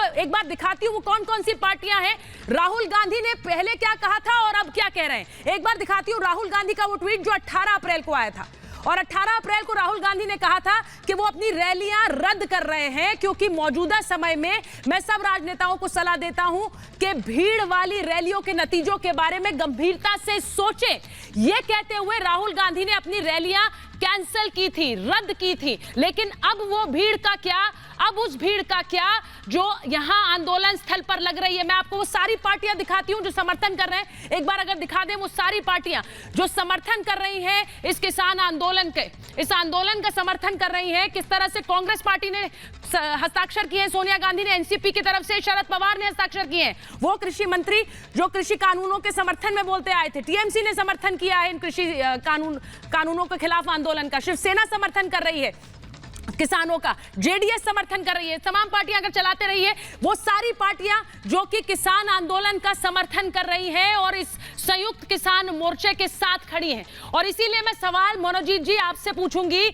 S1: एक बार दिखाती हूं वो कौन कौन सी पार्टियां हैं। राहुल गांधी ने पहले क्या कहा था और अब क्या कह रहे हैं, एक बार दिखाती हूं राहुल गांधी का वो ट्वीट जो 18 अप्रैल को आया था। और 18 अप्रैल को राहुल गांधी ने कहा था कि वो अपनी रैलियां रद्द कर रहे हैं क्योंकि मौजूदा समय में मैं सब राजनेताओं को सलाह देता हूं कि भीड़ वाली रैलियों के नतीजों के बारे में गंभीरता से सोचें। ये कहते हुए राहुल गांधी ने अपनी रैलियां कैंसिल की थी, रद्द की थी। लेकिन अब वो भीड़ का क्या, अब उस भीड़ का क्या जो यहां आंदोलन स्थल पर लग रही है। मैं आपको वो सारी पार्टियां दिखाती हूं जो समर्थन कर रहे हैं। एक बार अगर दिखा दें वो सारी पार्टियां जो समर्थन कर रही हैं इस किसान आंदोलन के, इस आंदोलन का समर्थन कर रही हैं। किस तरह से कांग्रेस पार्टी ने हस्ताक्षर किए हैं, सोनिया गांधी ने एनसीपी की तरफ से, शरद पवार ने हस्ताक्षर किए हैं। वो कृषि मंत्री जो कृषि कानूनों के समर्थन में बोलते आए थे, टीएमसी ने समर्थन किया है इन कृषि कानूनों के खिलाफ आंदोलन का। शिवसेना समर्थन कर रही है किसानों का, जेडीएस समर्थन कर रही है। तमाम पार्टियां अगर चलाते रही है, वो सारी पार्टियां जो कि किसान आंदोलन का समर्थन कर रही हैं और इस संयुक्त किसान मोर्चे के साथ खड़ी हैं। और इसीलिए मैं सवाल मनोजीत जी आपसे पूछूंगी,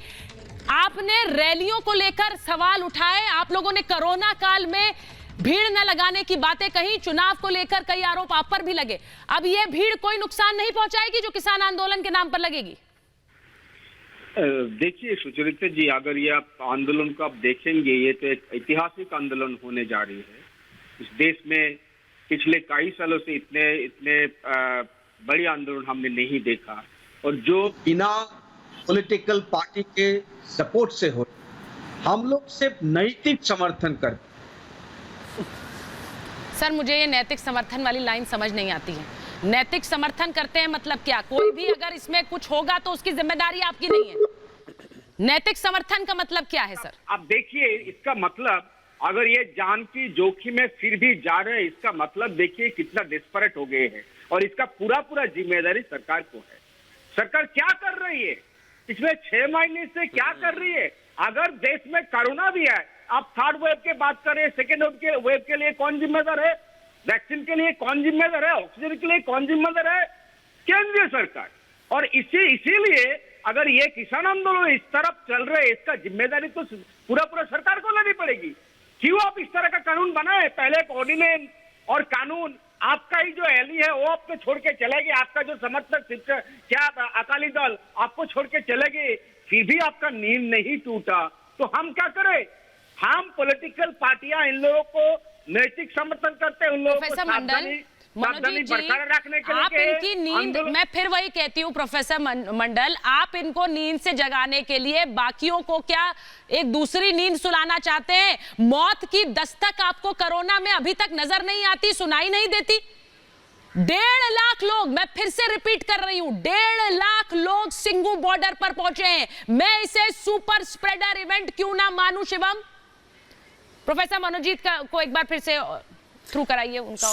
S1: आपने रैलियों को लेकर सवाल उठाए, आप लोगों ने कोरोना काल में भीड़ न लगाने की बातें कही, चुनाव को लेकर कई आरोप आप पर भी लगे। अब ये भीड़ कोई नुकसान नहीं पहुंचाएगी जो किसान आंदोलन के नाम पर लगेगी?
S14: देखिए सुचरिता जी, अगर ये आप आंदोलन को आप देखेंगे, ये तो एक ऐतिहासिक आंदोलन होने जा रही है। इस देश में पिछले कई सालों से इतने बड़ी आंदोलन हमने नहीं देखा, और जो बिना पॉलिटिकल पार्टी के सपोर्ट से हो। हम लोग सिर्फ नैतिक समर्थन करते।
S1: सर मुझे ये नैतिक समर्थन वाली लाइन समझ नहीं आती है। नैतिक समर्थन करते हैं मतलब क्या? कोई भी अगर इसमें कुछ होगा तो उसकी जिम्मेदारी आपकी नहीं है। नैतिक समर्थन का मतलब क्या है सर?
S14: अब देखिए, इसका मतलब अगर ये जान की जोखिम में फिर भी जा रहे हैं, इसका मतलब देखिए कितना डेस्परेट हो गए हैं। और इसका पूरा जिम्मेदारी सरकार को है। सरकार क्या कर रही है पिछले 6 महीने से, क्या कर रही है? अगर देश में कोरोना भी है, आप थर्ड वेव की बात करें, सेकेंड वेव के लिए कौन जिम्मेदार है? वैक्सीन के लिए कौन जिम्मेदार है? ऑक्सीजन के लिए कौन जिम्मेदार है? केंद्रीय सरकार। और इसीलिए अगर ये किसान आंदोलन इस तरफ चल रहे हैं, इसका जिम्मेदारी तो पूरा सरकार को लेनी पड़ेगी। क्यों आप इस तरह का कानून बनाए? पहले एक ऑर्डिनेंस और कानून, आपका ही जो एली है वो आपको छोड़ के चलेगी, आपका जो समर्थक क्या अकाली दल आपको छोड़ के चलेगी, फिर भी आपका नींद नहीं टूटा, तो हम क्या करें? हम पॉलिटिकल पार्टियां इन लोगों को नैतिक समर्थन करते हैं, उन लोगों को सावधानी बरकरार रखने के लिए।
S1: आप इनकी नींद, मैं फिर वही कहती हूँ प्रोफेसर मंडल, आप इनको नींद से जगाने के लिए बाकियों को क्या एक दूसरी नींद सुलाना चाहते हैं? मौत की दस्तक आपको कोरोना में अभी तक नजर नहीं आती, सुनाई नहीं देती? 1.5 लाख लोग, मैं फिर से रिपीट कर रही हूं, 1.5 लाख लोग सिंघू बॉर्डर पर पहुंचे हैं। मैं इसे सुपर स्प्रेडर इवेंट क्यों ना मानूं? शिवम, प्रोफेसर मनोजीत को एक बार फिर से थ्रू कराइए उनका।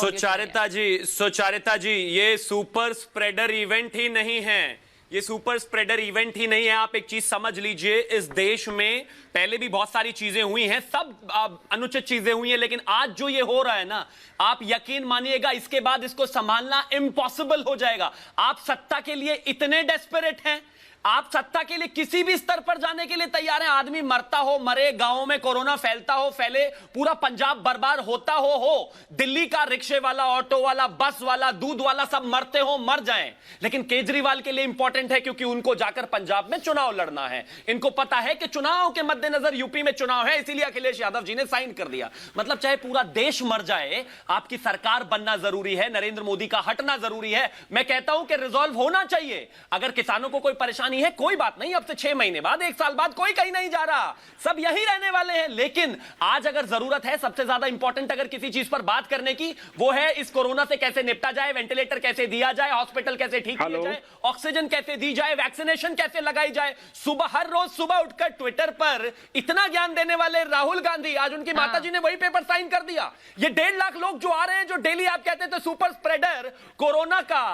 S15: सुचारिता जी, ये सुपर स्प्रेडर इवेंट ही नहीं है, ये सुपर स्प्रेडर इवेंट ही नहीं है। आप एक चीज समझ लीजिए, इस देश में पहले भी बहुत सारी चीजें हुई हैं, सब अनुचित चीजें हुई हैं, लेकिन आज जो ये हो रहा है ना, आप यकीन मानिएगा इसके बाद इसको संभालना इम्पॉसिबल हो जाएगा। आप सत्ता के लिए इतने डेस्परेट हैं, आप सत्ता के लिए किसी भी स्तर पर जाने के लिए तैयार हैं। आदमी मरता हो मरे, गांवों में कोरोना फैलता हो फैले, पूरा पंजाब बर्बाद होता हो, दिल्ली का रिक्शे वाला, ऑटो वाला, बस वाला, दूध वाला सब मरते हो, मर जाएं, लेकिन केजरीवाल के लिए इंपॉर्टेंट है क्योंकि उनको जाकर पंजाब में चुनाव लड़ना है। इनको पता है कि चुनाव के मद्देनजर यूपी में चुनाव है, इसीलिए अखिलेश यादव जी ने साइन कर दिया। मतलब चाहे पूरा देश मर जाए, आपकी सरकार बनना जरूरी है, नरेंद्र मोदी का हटना जरूरी है। मैं कहता हूं कि रिजॉल्व होना चाहिए। अगर किसानों को कोई परेशानी है, कोई बात नहीं, अब से 6 महीने बाद, 1 साल बाद कोई कहीं नहीं जा रहा, सब यहीं रहने वाले हैं। लेकिन आज अगर जरूरत है सबसे ज्यादा इंपॉर्टेंट अगर किसी चीज पर बात करने की, वो है इस कोरोना से कैसे निपटा जाए, वेंटिलेटर कैसे दिया जाए, हॉस्पिटल कैसे ठीक किया जाए, ऑक्सीजन कैसे दी जाए, वैक्सीनेशन कैसे लगाई जाए। हर रोज सुबह उठकर ट्विटर पर इतना ज्ञान देने वाले राहुल गांधी, आज उनकी माताजी ने वही पेपर साइन कर दिया। ये 1.5 लाख लोग जो आ रहे हैं, जो डेली आप कहते थे सुपर स्प्रेडर कोरोना का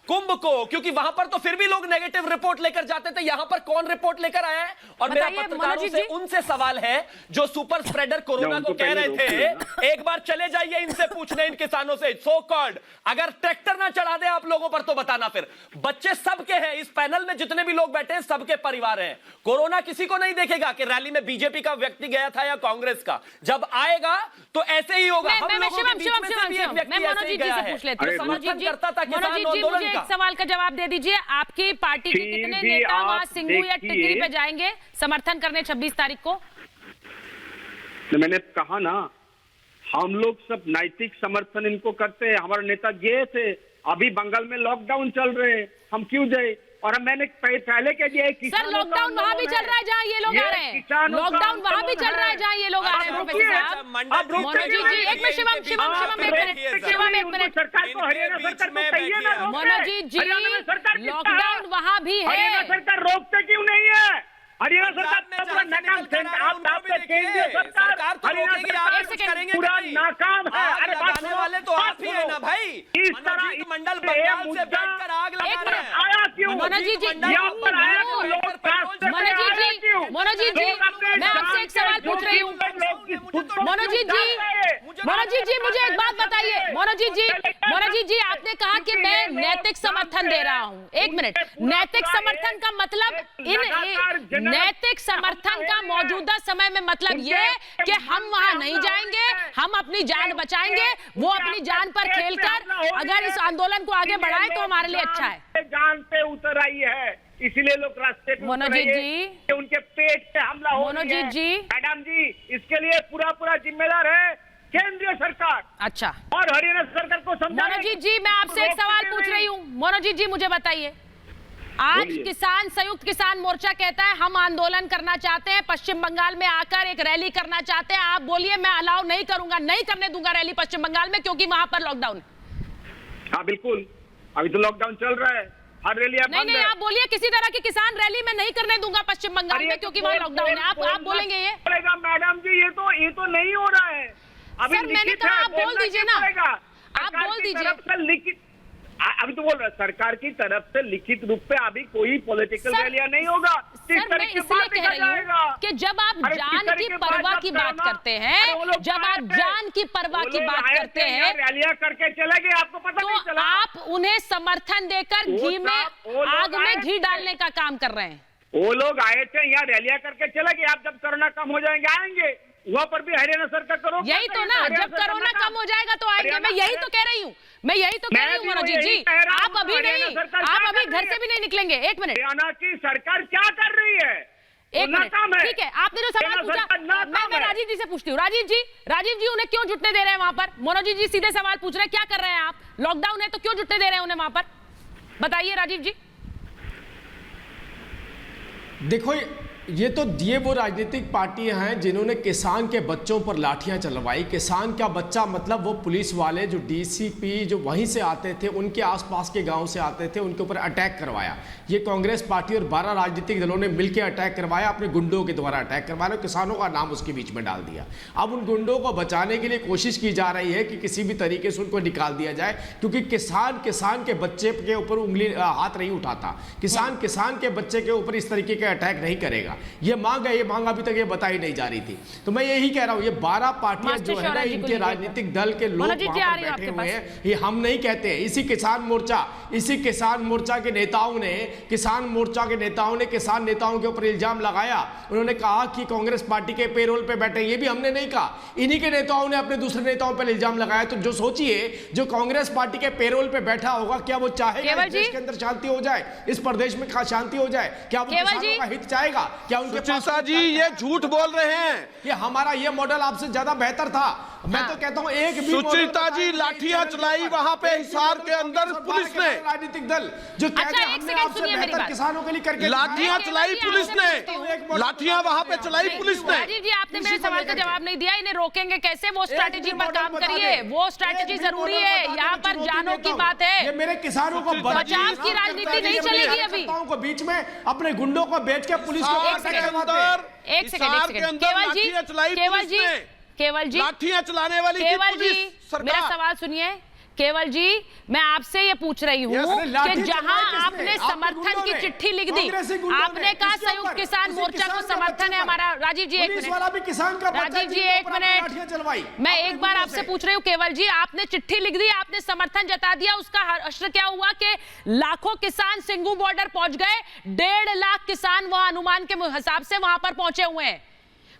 S15: कुंभ को, क्योंकि वहां पर तो फिर भी लोग नेगेटिव रिपोर्ट लेकर जाते थे, यहां पर कौन रिपोर्ट लेकर आया है? और मेरा पत्रकारों से उनसे सवाल है जो सुपर स्प्रेडर कोरोना को कह रहे थे, एक बार चले जाइए इनसे पूछने, इन किसानों से, सो कॉल्ड अगर ट्रैक्टर ना चढ़ा दे आप लोगों पर तो बताना। फिर बच्चे सबके हैं, इस पैनल में जितने भी लोग बैठे हैं सबके परिवार हैं। कोरोना किसी को नहीं देखेगा कि रैली में बीजेपी का व्यक्ति गया था या कांग्रेस का, जब आएगा तो ऐसे ही होगा। हम लोगों के बीच में से भी एक व्यक्ति ऐसे ही गया है, समर्थन करता था किसान आंदोलन का।
S1: एक सवाल का जवाब दे दीजिए, आपकी पार्टी के कितने नेता
S14: आप
S1: वहां सिंघू या
S14: देखिए-
S1: टिकरी पे जाएंगे समर्थन करने 26 तारीख को?
S14: तो मैंने कहा ना, हम लोग सब नैतिक समर्थन इनको करते हैं। हमारे नेता गए थे, अभी बंगाल में लॉकडाउन चल रहे हैं, हम क्यों जाए? और मैंने पहले कह दिया
S1: सर, लॉकडाउन वहां भी चल रहा है जहाँ ये लोग आ रहे हैं। लॉकडाउन वहां भी चल रहा है जहाँ ये लोग आ रहे हैं। प्रोफेसर साहब, मनोज जी एक मिनट, शिवम एक मिनट,
S14: सरकार को, हरियाणा सरकार को कहिए ना,
S1: मनोज जी लॉकडाउन वहां भी है।
S14: हरियाणा सरकार रोकते क्यों नहीं है? हरियाणा सरकार पूरा नाकाम है। केंद्रीय सरकार पूरा नाकाम है। अरे
S15: लगाने वाले तो आप ही है ना भाई।
S14: इस तरह
S15: मंडल बंगाल से बैठकर आग लगा रहे हैं।
S14: आया क्यों?
S1: मनोज जी मनोज जी मैं आपसे एक सवाल पूछ रही हूँ। मनोज जी मुझे एक बात बताइए। मनोज जी आपने कहा कि मैं नैतिक समर्थन दे रहा हूँ। एक मिनट, नैतिक समर्थन का मतलब नैतिक समर्थन का मौजूदा समय में मतलब ये कि हम वहां नहीं जाएंगे, हम अपनी जान बचाएंगे। वो अपनी जान पर खेलकर अगर इस आंदोलन को आगे बढ़ाए तो हमारे लिए अच्छा है।
S14: जान पे उतर आई है, इसीलिए लोग रास्ते पे
S1: मनोज जी
S14: उनके पेट पे हमला हो रहा है।
S1: मनोज जी
S14: मैडम जी, इसके लिए पूरा जिम्मेदार है केंद्रीय सरकार।
S1: अच्छा,
S14: और हरियाणा सरकार को समझाना।
S1: मनोज जी मैं आपसे एक सवाल पूछ रही हूँ। मनोज जी मुझे बताइए, आज किसान संयुक्त किसान मोर्चा कहता है हम आंदोलन करना चाहते हैं, पश्चिम बंगाल में आकर एक रैली करना चाहते हैं। आप बोलिए मैं अलाउ नहीं करूंगा, नहीं करने दूंगा रैली पश्चिम बंगाल में क्योंकि वहां पर लॉकडाउन।
S14: हाँ बिल्कुल, अभी तो लॉकडाउन चल रहा है, हर रैली
S1: नहीं, आप बोलिए किसी तरह की किसान रैली में नहीं करने दूंगा पश्चिम बंगाल में क्योंकि वहां लॉकडाउन है। आप बोलेंगे ये?
S14: मैडम जी ये तो नहीं हो रहा है। अभी
S1: सर मैंने कहा आप बोल दीजिए ना, आप बोल दीजिए।
S14: अभी तो बोल रहा है सरकार की तरफ से लिखित रूप पे अभी कोई पॉलिटिकल रैलियां नहीं होगा।
S1: सर मैं इसलिए कह रही हूँ कि जब आप जान की परवाह की बात करते हैं, जब आप जान की परवाह की बात करते हैं,
S14: रैलियां करके चले गए, आपको पता नहीं चला।
S1: आप उन्हें समर्थन देकर घी में आग में घी डालने का काम कर रहे हैं।
S14: वो लोग आए थे यहाँ रैलियां करके चले गए। आप जब कोरोना कम हो जाएंगे आएंगे, वहाँ पर भी हरियाणा सरकार करो।
S1: यही तो ना, जब कोरोना कम हो जाएगा तो आएंगे। मैं यही तो कह रही हूँ, मनोज जी आप अभी नहीं, आप अभी घर से भी नहीं निकलेंगे। एक मिनट,
S14: हरियाणा की सरकार क्या कर रही है?
S1: एक मिनट, ठीक है, आपने जो सवाल पूछा मैं राजीव जी से पूछती हूँ। राजीव जी उन्हें क्यों जुटने दे रहे हैं वहां पर? मनोज जी सीधे सवाल पूछ रहे हैं, क्या कर रहे हैं आप? लॉकडाउन है तो क्यों जुटने दे रहे हैं उन्हें वहां पर? बताइए राजीव जी।
S13: देखो ये वो राजनीतिक पार्टियां हैं जिन्होंने किसान के बच्चों पर लाठियां चलवाई। किसान का बच्चा मतलब वो पुलिस वाले जो डीसीपी जो वहीं से आते थे, उनके आसपास के गांव से आते थे, उनके ऊपर अटैक करवाया। ये कांग्रेस पार्टी और 12 राजनीतिक दलों ने मिलकर अटैक करवाया, अपने गुंडों के द्वारा अटैक करवाया, किसानों का नाम उसके बीच में डाल दिया। अब उन गुंडों को बचाने के लिए कोशिश की जा रही है कि किसी भी तरीके से उनको निकाल दिया जाए, क्योंकि किसान के बच्चे के ऊपर हाथ नहीं उठाता। किसान के बच्चे के ऊपर इस तरीके का अटैक नहीं करेगा। ये मांग अभी तक ये बताई नहीं जा रही थी। तो मैं यही कह रहा हूँ, ये 12 पार्टियां जो है ना, इनके राजनीतिक दल के लोग वहां पर बैठे हुए हैं। ये हम नहीं कहते हैं, इसी किसान मोर्चा के नेताओं ने किसान नेताओं के ऊपर इल्जाम लगाया। उन्होंने कहा कि कांग्रेस पार्टी के पेरोल पे बैठे। ये भी हमने नहीं कहा, इन्हीं के नेताओं ने अपने दूसरे नेताओं पर इल्जाम लगाया। तो जो सोचिए, जो कांग्रेस पार्टी के पेरोल पे बैठा होगा, क्या वो चाहेगा इस देश के अंदर शांति हो जाए, इस प्रदेश में शांति हो जाए? क्या वो किसानों का हित चाहेगा? क्या उनके
S12: सुचिता जी ये झूठ बोल रहे हैं?
S13: ये हमारा ये मॉडल आपसे ज्यादा बेहतर था। मैं तो कहता हूँ एक भी
S12: सुचिता जी लाठियां चलाई वहां पे हिसार के अंदर पुलिस ने।
S13: राजनीतिक दल जो कहते हैं हमने आपसे बेहतर किसानों के लिए करके
S12: लाठियां चलाई पुलिस ने, लाठियां वहां पे चलाई पुलिस ने।
S1: राजीव जी आपने मेरे सवाल का जवाब नहीं दिया। इन्हें रोकेंगे कैसे? वो स्ट्रैटेजी पर काम करिए, वो स्ट्रैटेजी जरूरी है। यहाँ पर जानों की बात है।
S13: ये मेरे किसानों को
S1: बचाव की राजनीति नहीं चलेगी अभी।
S13: को बीच में अपने गुंडों को बेच के पुलिस को
S1: एक सेकंड केवल जी
S12: लाठियां चलाने वाली
S1: मेरा सवाल सुनिए। केवल जी मैं आपसे ये पूछ रही हूँ कि जहां आपने समर्थन की चिट्ठी लिख दी, आपने कहा संयुक्त किसान मोर्चा को समर्थन है हमारा। राजीव जी एक मिनट, राजीव जी एक मिनट, मैं एक बार आपसे पूछ रही हूँ। केवल जी आपने चिट्ठी लिख दी, आपने समर्थन जता दिया, उसका असर क्या हुआ कि लाखों किसान सिंघू बॉर्डर पहुंच गए। 1.5 लाख किसान वहां अनुमान के हिसाब से वहां पर पहुंचे हुए हैं।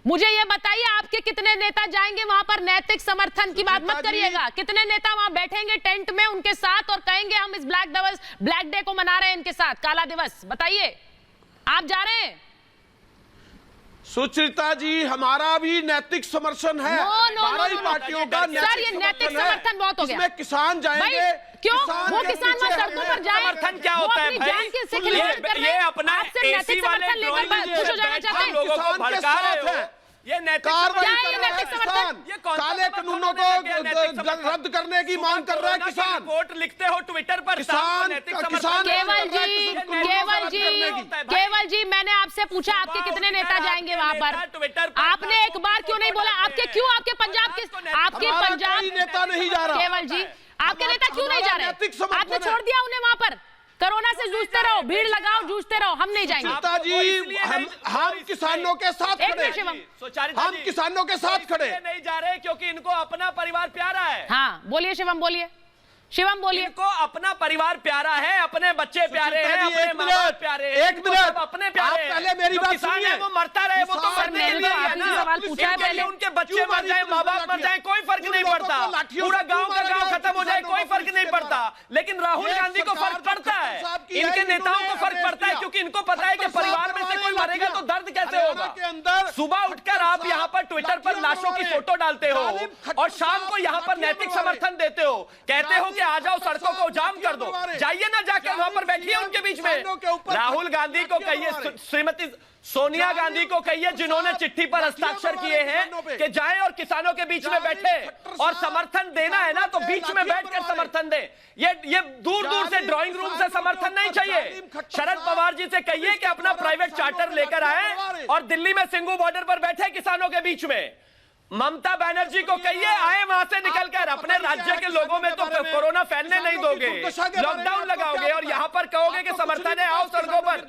S1: मुझे ये बताइए आपके कितने नेता जाएंगे वहां पर? नैतिक समर्थन की बात मत करिएगा। कितने नेता वहां बैठेंगे टेंट में उनके साथ और कहेंगे हम इस ब्लैक डे को मना रहे हैं इनके साथ, काला दिवस? बताइए। आप जा रहे हैं?
S12: सुचरिता जी, हमारा भी नैतिक समर्थन है। बारह पार्टियों का
S1: सर, ये नैतिक समर्थन बहुत हो गया।
S12: इसमें किसान जाएंगे।
S1: क्यों? वो किसान वहां सड़कों पर जाए,
S15: समर्थन क्या होता है भाई? ये अपना एसी वाले
S1: खुश हो जाना चाहते हैं।
S15: लोगों को भड़का रहे हो। ये नैतिक
S1: समर्थन,
S12: काले कानूनों को रद्द करने की मांग कर रहा है किसान।
S15: रिपोर्ट लिखते हो ट्विटर पर,
S12: किसान
S1: केवल जी मैंने आपसे पूछा आपके कितने नेता जाएंगे वहां पर? आपने एक बार क्यों नहीं बोला? आपके पंजाब
S12: नेता नहीं जा रहा।
S1: केवल जी, आपके नेता क्यों नहीं जा रहे? आपने छोड़ दिया उन्हें वहां पर? कोरोना से जूझते रहो, भीड़ लगाओ, जूझते रहो, हम नहीं जाएंगे।
S12: जी, हम किसानों के साथ खड़े, हम किसानों के साथ खड़े
S15: नहीं जा रहे क्योंकि इनको अपना परिवार प्यारा है।
S1: हाँ, बोलिए शिवम, बोलिए शिवम, बोलिए।
S15: इनको अपना परिवार प्यारा है, अपने बच्चे प्यारे हैं, अपने माँ बाप प्यारे हैं,
S12: एक मिनट,
S15: अपने प्यारे हैं।
S12: पहले मेरी बात सुनिए।
S15: वो मरता रहे, वो तो मरने के लिए है ना।
S1: सवाल पूछा है पहले।
S15: उनके बच्चे मर जाए, माँ बाप मर जाए, कोई फर्क नहीं पड़ता। पूरा गांव का गांव खत्म हो जाए, कोई फर्क नहीं पड़ता। लेकिन राहुल गांधी को फर्क पड़ता है, इनके नेताओं को फर्क पड़ता है, क्योंकि इनको पता है कि परिवार में से कोई मरेगा तो दर्द कैसे होगा। सुबह उठकर आप यहाँ पर ट्विटर पर लाशों की फोटो डालते हो और शाम को यहाँ पर नैतिक समर्थन देते हो, कहते हो कि आ जाओ सड़कों को जाम कर दो। जाइए ना, जाकर वहां पर बैठिए उनके बीच में। राहुल गांधी को कहिए, श्रीमती सोनिया गांधी को कहिए, जिन्होंने चिट्ठी पर हस्ताक्षर किए हैं, कि जाएं और किसानों के बीच में बैठे और समर्थन देना है ना तो बीच में बैठकर समर्थन दें। ये दूर दूर से ड्राइंग रूम से समर्थन नहीं चाहिए। शरद पवार जी से कहिए कि अपना प्राइवेट चार्टर लेकर आए और दिल्ली में सिंघू बॉर्डर पर बैठे किसानों के बीच में। ममता बनर्जी को कहिए आए वहां से निकलकर, अपने राज्य के लोगों में तो कोरोना फैलने नहीं दोगे, लॉकडाउन लगाओगे और यहाँ पर कहोगे कि समर्थन है, आओ सड़कों पर।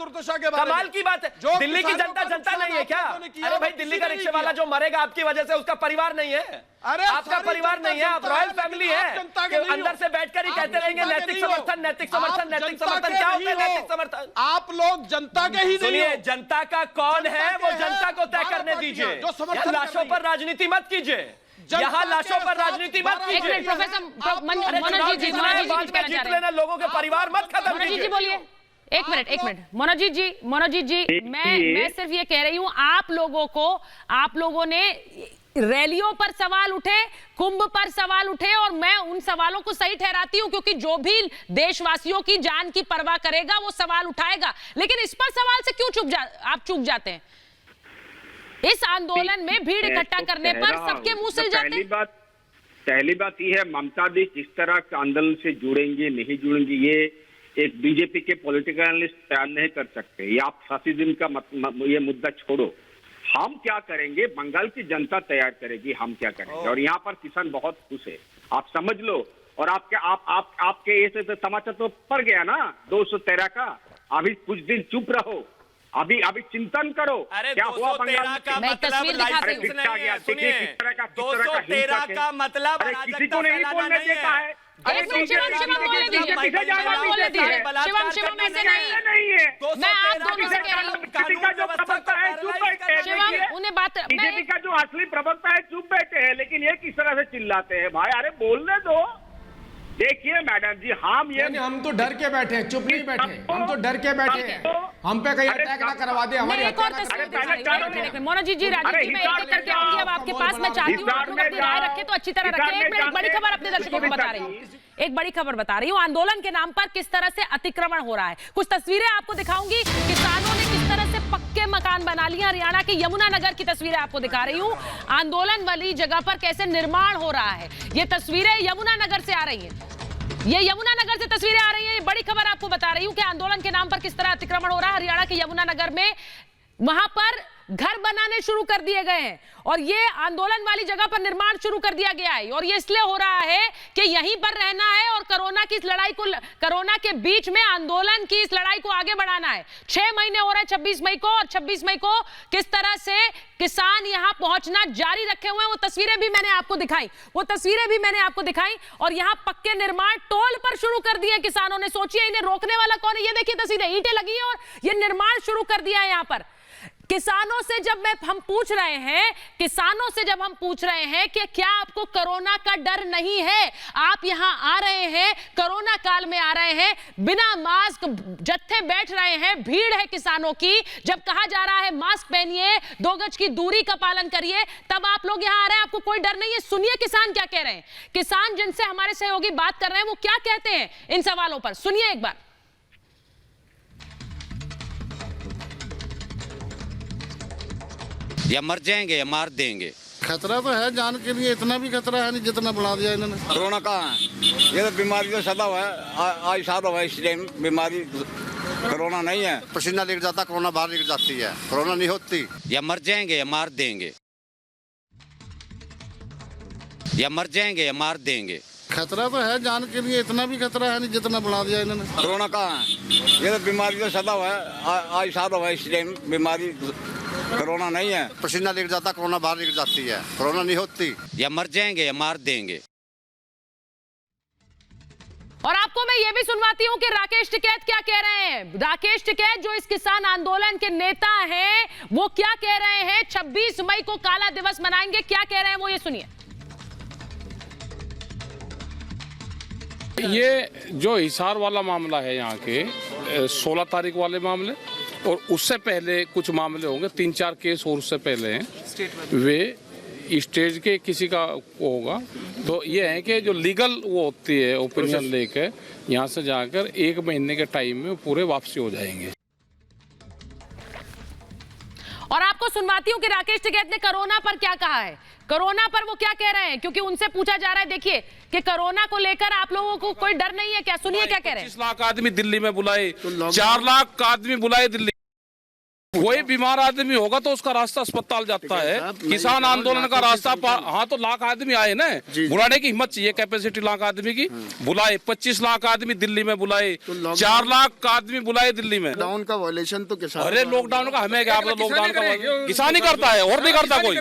S15: कमाल की बात है। दिल्ली की जनता नहीं है क्या? अरे भाई, दिल्ली का रिक्शे वाला जो मरेगा आपकी वजह से, उसका परिवार नहीं है? आपका परिवार नहीं है, आप रॉयल फैमिली है। अंदर से बैठकर ही कहते रहेंगे नैतिक समर्थन, नैतिक समर्थन, नैतिक समर्थन। क्या होता है नैतिक समर्थन?
S12: आप लोग जनता के ही नहीं हो।
S15: जनता का कौन है वो जनता को तय करने दीजिए। लाशों पर राजनीति मत कीजिए, यहाँ लाशों पर राजनीति मत कीजिए। जीत लेना, लोगों के परिवार मत खत्म कीजिए।
S1: बोलिए, एक मिनट मनोजीत जी, मैं सिर्फ ये कह रही हूँ, आप लोगों ने रैलियों पर सवाल उठे, कुंभ पर सवाल उठे, और मैं उन सवालों को सही ठहराती हूं क्योंकि जो भी देशवासियों की जान की परवाह करेगा वो सवाल उठाएगा। लेकिन इस पर सवाल से क्यों आप चूक जाते हैं? इस आंदोलन में भीड़ इकट्ठा करने पर सबके मुंह सिल जाते हैं।
S14: पहली बात ये है, ममता दी किस तरह के आंदोलन से जुड़ेंगे नहीं जुड़ेंगे, ये एक बीजेपी के पॉलिटिकल एनालिस्ट तैयार नहीं कर सकते। ये आप फासिज्म का ये मुद्दा छोड़ो। हम क्या करेंगे, बंगाल की जनता तैयार करेगी, हम क्या करेंगे। और यहाँ पर किसान बहुत खुश है, आप समझ लो। और आपके ऐसे तो समाचार तो पड़ गया ना 213 का। अभी कुछ दिन चुप रहो, अभी चिंतन करो।
S15: अरे
S14: क्या हुआ बंगाल
S15: का मतलब लाइसेंस नहीं है। सुनिए, 213 का मतलब
S14: किसी को नहीं बोलने देता है। बीजेपी का जो असली प्रवक्ता है चुप बैठे हैं, लेकिन ये किस तरह से चिल्लाते हैं भाई? अरे बोलने दो। देखिए मैडम जी, हम
S13: तो डर के बैठे हैं, चुप नहीं बैठे, हम तो डर के बैठे हैं। हम पे कहीं अटैक ना करवा दे, हमारी
S1: मनोजीत जी, राजीव जी, मैं एक करके आऊंगी अब आपके पास। मैं चाहती हूँ आप लोग अपनी राय रखें तो अच्छी तरह रखें। एक बड़ी खबर अपने दर्शकों को बता रही हूँ, एक बड़ी खबर बता रही हूँ। आंदोलन के नाम पर किस तरह से अतिक्रमण हो रहा है, कुछ तस्वीरें आपको दिखाऊंगी। किसानों ने किस तरह से पक्के मकान बना लिए। हरियाणा के यमुनानगर की तस्वीरें आपको दिखा रही हूँ। आंदोलन वाली जगह पर कैसे निर्माण हो रहा है, ये तस्वीरें यमुनानगर से आ रही हैं। ये यमुनानगर से तस्वीरें आ रही हैं। ये बड़ी खबर आपको बता रही हूं कि आंदोलन के नाम पर किस तरह अतिक्रमण हो रहा है। हरियाणा के यमुनानगर में वहां पर घर बनाने शुरू कर दिए गए हैं और ये आंदोलन वाली जगह पर निर्माण शुरू कर दिया गया है। और ये इसलिए हो रहा है कि यहीं पर रहना है और कोरोना की इस लड़ाई को, कोरोना के बीच में आंदोलन की इस लड़ाई को आगे बढ़ाना है। 6 महीने हो रहे हैं 26 मई को, और 26 मई को किस तरह से किसान यहां पहुंचना जारी रखे हुए हैं। वो तस्वीरें भी मैंने आपको दिखाई, और यहां पक्के निर्माण टोल पर शुरू कर दिए किसानों ने। सोचिए, इन्हें रोकने वाला कौन है? ये देखिए तस्वीरें, ईंटें लगी है और ये निर्माण शुरू कर दिया है यहां पर। किसानों से जब हम पूछ रहे हैं कि क्या आपको कोरोना का डर नहीं है, आप यहां आ रहे हैं, कोरोना काल में आ रहे हैं, बिना मास्क जत्थे बैठ रहे हैं, भीड़ है किसानों की, जब कहा जा रहा है मास्क पहनिए, 2 गज की दूरी का पालन करिए, तब आप लोग यहां आ रहे हैं, आपको कोई डर नहीं है। सुनिए किसान क्या कह रहे हैं, किसान जिनसे हमारे सहयोगी बात कर रहे हैं वो क्या कहते हैं इन सवालों पर, सुनिए एक बार।
S16: या मर जाएंगे या मार देंगे।
S17: खतरा तो है, जान के लिए इतना भी खतरा है नहीं जितना बढ़ा दिया इन्होंने।
S8: कोरोना कहाँ है, ये तो बीमारी तो सदा हुआ है, आज साल हुआ है इस टाइम बीमारी, कोरोना नहीं है।
S9: पसीना निकल जाता, कोरोना बाहर निकल जाती है, कोरोना नहीं होती।
S16: या मर जाएंगे या मार देंगे। या मर जाएंगे या मार देंगे।
S17: खतरा तो है, जान के लिए इतना भी खतरा है नहीं जितना बढ़ा दिया इन्होंने।
S8: कोरोना कहाँ है, ये तो बीमारी तो सदा हुआ है, आज साल हुआ है इस टाइम बीमारी, कोरोना नहीं है।
S9: पसीना निकल जाता, कोरोना बाहर निकल जाती है, कोरोना नहीं होती।
S16: या मर जाएंगे या मार देंगे।
S1: और आपको मैं ये भी सुनवाती हूं कि राकेश टिकैत क्या कह रहे हैं। राकेश टिकैत जो इस किसान आंदोलन के नेता हैं, वो क्या कह रहे हैं, 26 मई को काला दिवस मनाएंगे, क्या कह रहे हैं वो ये सुनिए।
S18: ये जो हिसार वाला मामला है यहाँ के 16 तारीख वाले मामले, और उससे पहले कुछ मामले होंगे, 3-4 केस और उससे पहले हैं, वे स्टेज के किसी का होगा। तो ये है कि जो लीगल वो होती है ओपिनियन लेके यहाँ से जाकर 1 महीने के टाइम में पूरे वापसी हो जाएंगे।
S1: और आपको सुनवाती हूं कि राकेश टिकैत ने कोरोना पर क्या कहा है, कोरोना पर वो क्या कह रहे हैं, क्योंकि उनसे पूछा जा रहा है देखिए कि कोरोना को लेकर आप लोगों को कोई डर नहीं है क्या, सुनिए क्या कह रहे हैं।
S18: 25 लाख आदमी दिल्ली में बुलाए, 4 लाख आदमी बुलाए दिल्ली, कोई बीमार आदमी होगा तो उसका रास्ता अस्पताल जाता है। किसान आंदोलन का रास्ता हाँ, तो लाख आदमी आए ना, बुलाने की हिम्मत चाहिए, कैपेसिटी लाख आदमी की, बुलाए 25 लाख आदमी दिल्ली में बुलाए, 4 लाख आदमी बुलाए दिल्ली में।
S17: लॉकडाउन का वायलेशन तो किसान,
S18: अरे लॉकडाउन का हमें क्या, लॉकडाउन का किसान ही करता है और नहीं करता कोई।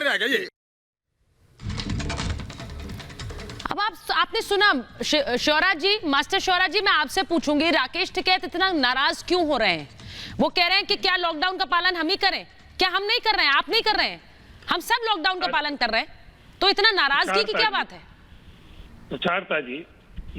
S1: अब आपने सुना शौरा जी, मास्टर शौरा जी, मैं आपसे पूछूंगी राकेश टिकैत इतना नाराज क्यों हो रहे हैं। वो कह रहे हैं कि क्या लॉकडाउन का पालन हम ही करें, क्या हम नहीं कर रहे हैं, आप नहीं कर रहे हैं, हम सब लॉकडाउन का पालन कर रहे हैं, तो इतना नाराजगी की क्या बात है।
S10: तुषारता जी,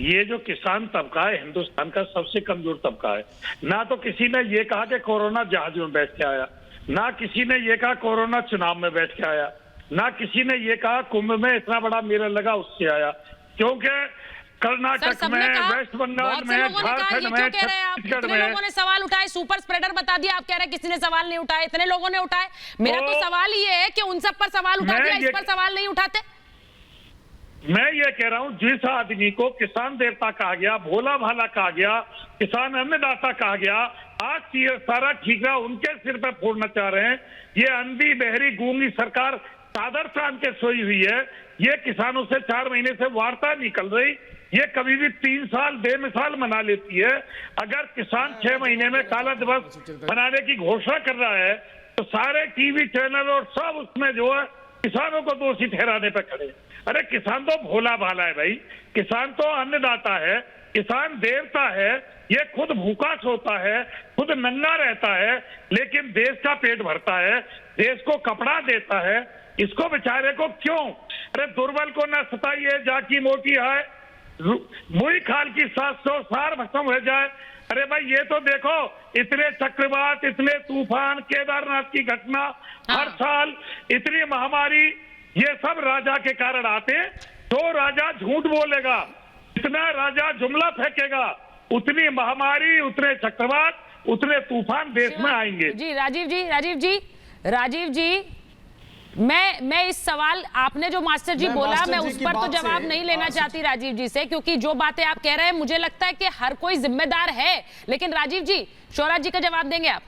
S10: ये जो किसान तबका है हिंदुस्तान का सबसे कमजोर तबका है। ना तो किसी ने ये कहा कि कोरोना जहाज में बैठ के आया, ना किसी ने ये कहा कोरोना चुनाव में बैठ के आया, ना किसी ने ये कहा कुंभ में इतना बड़ा मेला लगा उससे आया, क्योंकि कर्नाटक में, वेस्ट बंगाल में, झारखंड में, छत्तीसगढ़ में
S1: लोगों ने सवाल उठाए, सुपर स्प्रेडर बता दिया, आप कह रहे हैं किसी ने सवाल नहीं उठाए, इतने लोगों ने उठाए। मेरा तो सवाल ये है कि उन सब पर सवाल उठा दिया, इस पर सवाल नहीं उठाते।
S10: मैं ये कह रहा हूँ, जिस आदमी को किसान देवता कहा गया, भोला भाला कहा गया, किसान अन्नदाता कहा गया, आज ये सारा ठीकरा उनके सिर पे फोड़ना चाह रहे हैं। ये अंधी बहरी गूंगी सरकार चादर तान के सोई हुई है। ये किसानों से 4 महीने से वार्ता निकल रही, ये कभी भी 3 साल बेमिसाल मना लेती है। अगर किसान 6 महीने में काला दिवस मनाने की घोषणा कर रहा है तो सारे टीवी चैनल और सब उसमें जो है किसानों को दोषी ठहराने पर खड़े। अरे किसान तो भोला भाला है भाई, किसान तो अन्नदाता है, किसान देवता है, ये खुद भूखा सोता है, खुद नंगा रहता है, लेकिन देश का पेट भरता है, देश को कपड़ा देता है। इसको बेचारे को क्यों, अरे दुर्बल को न सताइए जाकी मोटी है, मुई खाल की 700 सार भस्म हो जाए। अरे भाई ये तो देखो, इतने चक्रवात, इतने तूफान, केदारनाथ की घटना, हर साल इतनी महामारी, ये सब राजा के कारण आते। जो राजा झूठ बोलेगा, इतना राजा जुमला फेंकेगा, उतनी महामारी, उतने चक्रवात, उतने तूफान देश में आएंगे।
S1: जी राजीव जी, मैं इस सवाल आपने जो मास्टर जी बोला, मैं उस पर तो जवाब नहीं लेना चाहती राजीव जी से, क्योंकि जो बातें आप कह रहे हैं मुझे लगता है कि हर कोई जिम्मेदार है। लेकिन राजीव जी, शौरा जी का जवाब देंगे आप?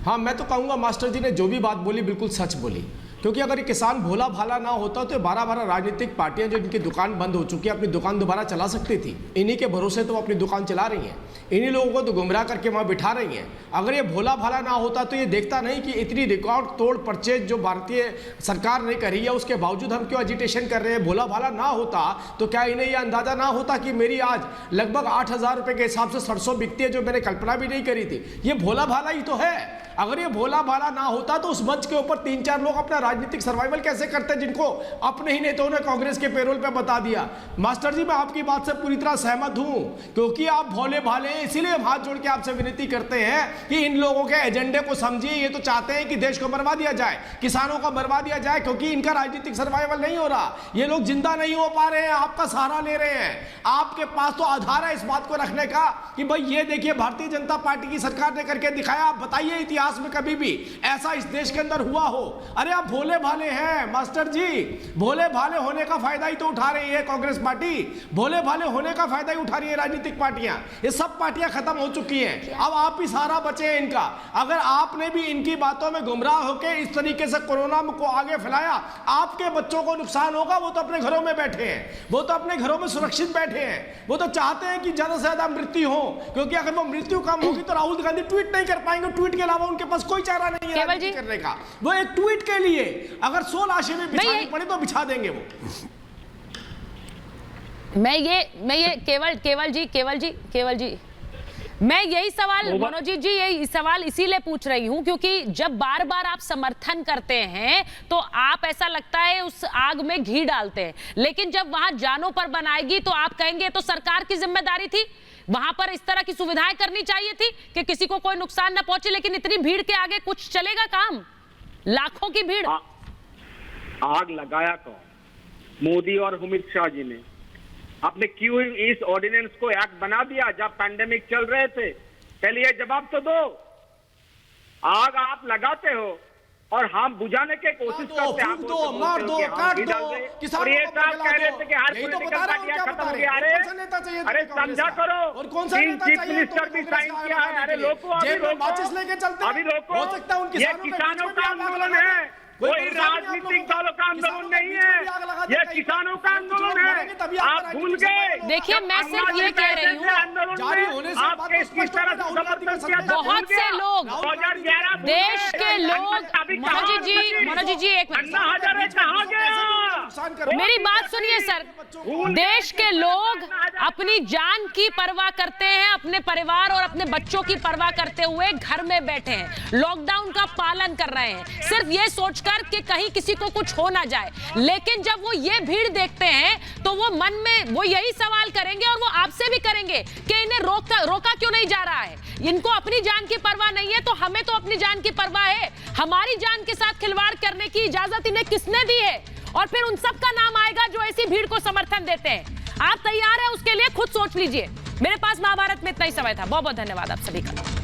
S13: हाँ, मैं तो कहूंगा मास्टर जी ने जो भी बात बोली बिल्कुल सच बोली। क्योंकि अगर ये किसान भोला भाला ना होता तो 12 राजनीतिक पार्टियां जो इनकी दुकान बंद हो चुकी है अपनी दुकान दोबारा चला सकती थी। इन्हीं के भरोसे तो वो अपनी दुकान चला रही हैं, इन्हीं लोगों को तो गुमराह करके वहाँ बिठा रही हैं। अगर ये भोला भाला ना होता तो ये देखता नहीं कि इतनी रिकॉर्ड तोड़ परचेज जो भारतीय सरकार ने करी है उसके बावजूद हम क्यों एजिटेशन कर रहे हैं। भोला भाला ना होता तो क्या इन्हें यह अंदाजा ना होता कि मेरी आज लगभग 8,000 रुपये के हिसाब से सरसों बिकती है, जो मैंने कल्पना भी नहीं करी थी। ये भोला भाला ही तो है। अगर ये भोला भाला ना होता तो उस मंच के ऊपर 3-4 लोग अपना राजनीतिक सर्वाइवल कैसे करते, जिनको अपने ही नेताओं ने कांग्रेस के पेरोल पे बता दिया। मास्टर जी, मैं आपकी बात से पूरी तरह सहमत हूं, क्योंकि आप भोले भाले, इसीलिए हम हाथ जोड़ के आपसे विनती करते हैं कि इन लोगों के एजेंडे को समझिए। ये तो चाहते हैं कि देश को मरवा दिया जाए, किसानों को मरवा दिया जाए, क्योंकि इनका राजनीतिक सर्वाइवल नहीं हो रहा। ये लोग जिंदा नहीं हो पा रहे हैं, आपका सहारा ले रहे हैं। आपके पास तो आधार है इस बात को रखने का कि भाई ये देखिए भारतीय जनता पार्टी की सरकार ने करके दिखाया। आप बताइए इतिहास में कभी भी ऐसा इस देश के अंदर हुआ हो? अरे आप भोले भाले हैं मास्टर जी, भोले भाले होने का फायदा ही तो उठा रही है कांग्रेस पार्टी, भोले भाले होने का फायदा ही उठा रही है राजनीतिक पार्टियां। ये सब पार्टियां खत्म हो चुकी हैं, अब आप ही सहारा बचे हैं इनका। अगर आपने भी इनकी बातों में गुमराह होकर इस तरीके से कोरोना को आगे फैलाया, आपके बच्चों को नुकसान होगा। वो तो अपने घरों में बैठे हैं, वो तो अपने घरों में सुरक्षित बैठे हैं, वो तो चाहते हैं कि ज्यादा से ज्यादा मृत्यु हो, क्योंकि अगर वो मृत्यु कम होगी तो राहुल गांधी ट्वीट नहीं कर पाएंगे। ट्वीट के अलावा उनके पास कोई चारा नहीं है राजनीति करने का। वो एक ट्वीट के लिए अगर 100 लाशें भी बिछानी पड़े तो बिछा देंगे वो।
S1: मैं ये केवल जी मैं यही सवाल मनोज जी यही सवाल इसीलिए पूछ रही हूं क्योंकि जब बार बार आप समर्थन करते हैं तो आप ऐसा लगता है उस आग में घी डालते हैं, लेकिन जब वहां जानों पर बनाएगी तो आप कहेंगे तो सरकार की जिम्मेदारी थी, वहां पर इस तरह की सुविधाएं करनी चाहिए थी कि किसी को कोई नुकसान ना पहुंचे। लेकिन इतनी भीड़ के आगे कुछ चलेगा काम? लाखों की भीड़।
S14: आग लगाया कौन? मोदी और अमित शाह जी ने। आपने क्यों इस ऑर्डिनेंस को एक्ट बना दिया जब पैंडेमिक चल रहे थे? पहले ये जवाब तो दो। आग आप लगाते हो और हम बुझाने की कोशिश करते हैं।
S13: मार दो, काट दो,
S14: और ये साहब कह रहे थे कि हर पॉलिटिकल पार्टियां खत्म हो गई। अरे समझा करो, 3 चीफ मिनिस्टर भी साइन किया है। अरे लोगों अभी रोको, ये किसानों का आंदोलन है, कोई राजनीतिक दलों का आंदोलन नहीं है, ये किसानों का आंदोलन है। आप भूल गए।
S1: देखिए मैं सिर्फ ये कह रही हूँ,
S14: आपके किस तरह से समर्थन किया था?
S1: बहुत से लोग,
S14: 2011
S1: देश के लोग, मनोज जी एक मिनट,
S14: कहाँ गया?
S1: मेरी बात सुनिए सर। देश के लोग अपनी जान की परवाह करते हैं, अपने परिवार और अपने बच्चों की परवाह करते हुए घर में बैठे हैं, लॉकडाउन का पालन कर रहे हैं, सिर्फ ये सोचकर कि कहीं किसी को कुछ हो ना जाए। लेकिन जब वो ये भीड़ देखते हैं तो वो मन में वो यही सवाल करेंगे और वो आपसे भी करेंगे कि इन्हें रोका क्यों नहीं जा रहा है। इनको अपनी जान की परवाह नहीं है तो हमें तो अपनी जान की परवाह है। हमारी जान के साथ खिलवाड़ करने की इजाजत इन्हें किसने दी है? और फिर उन सब का नाम आएगा जो ऐसी भीड़ को समर्थन देते हैं। आप तैयार हैं उसके लिए? खुद सोच लीजिए। मेरे पास महाभारत में इतना ही समय था। बहुत बहुत धन्यवाद आप सभी का।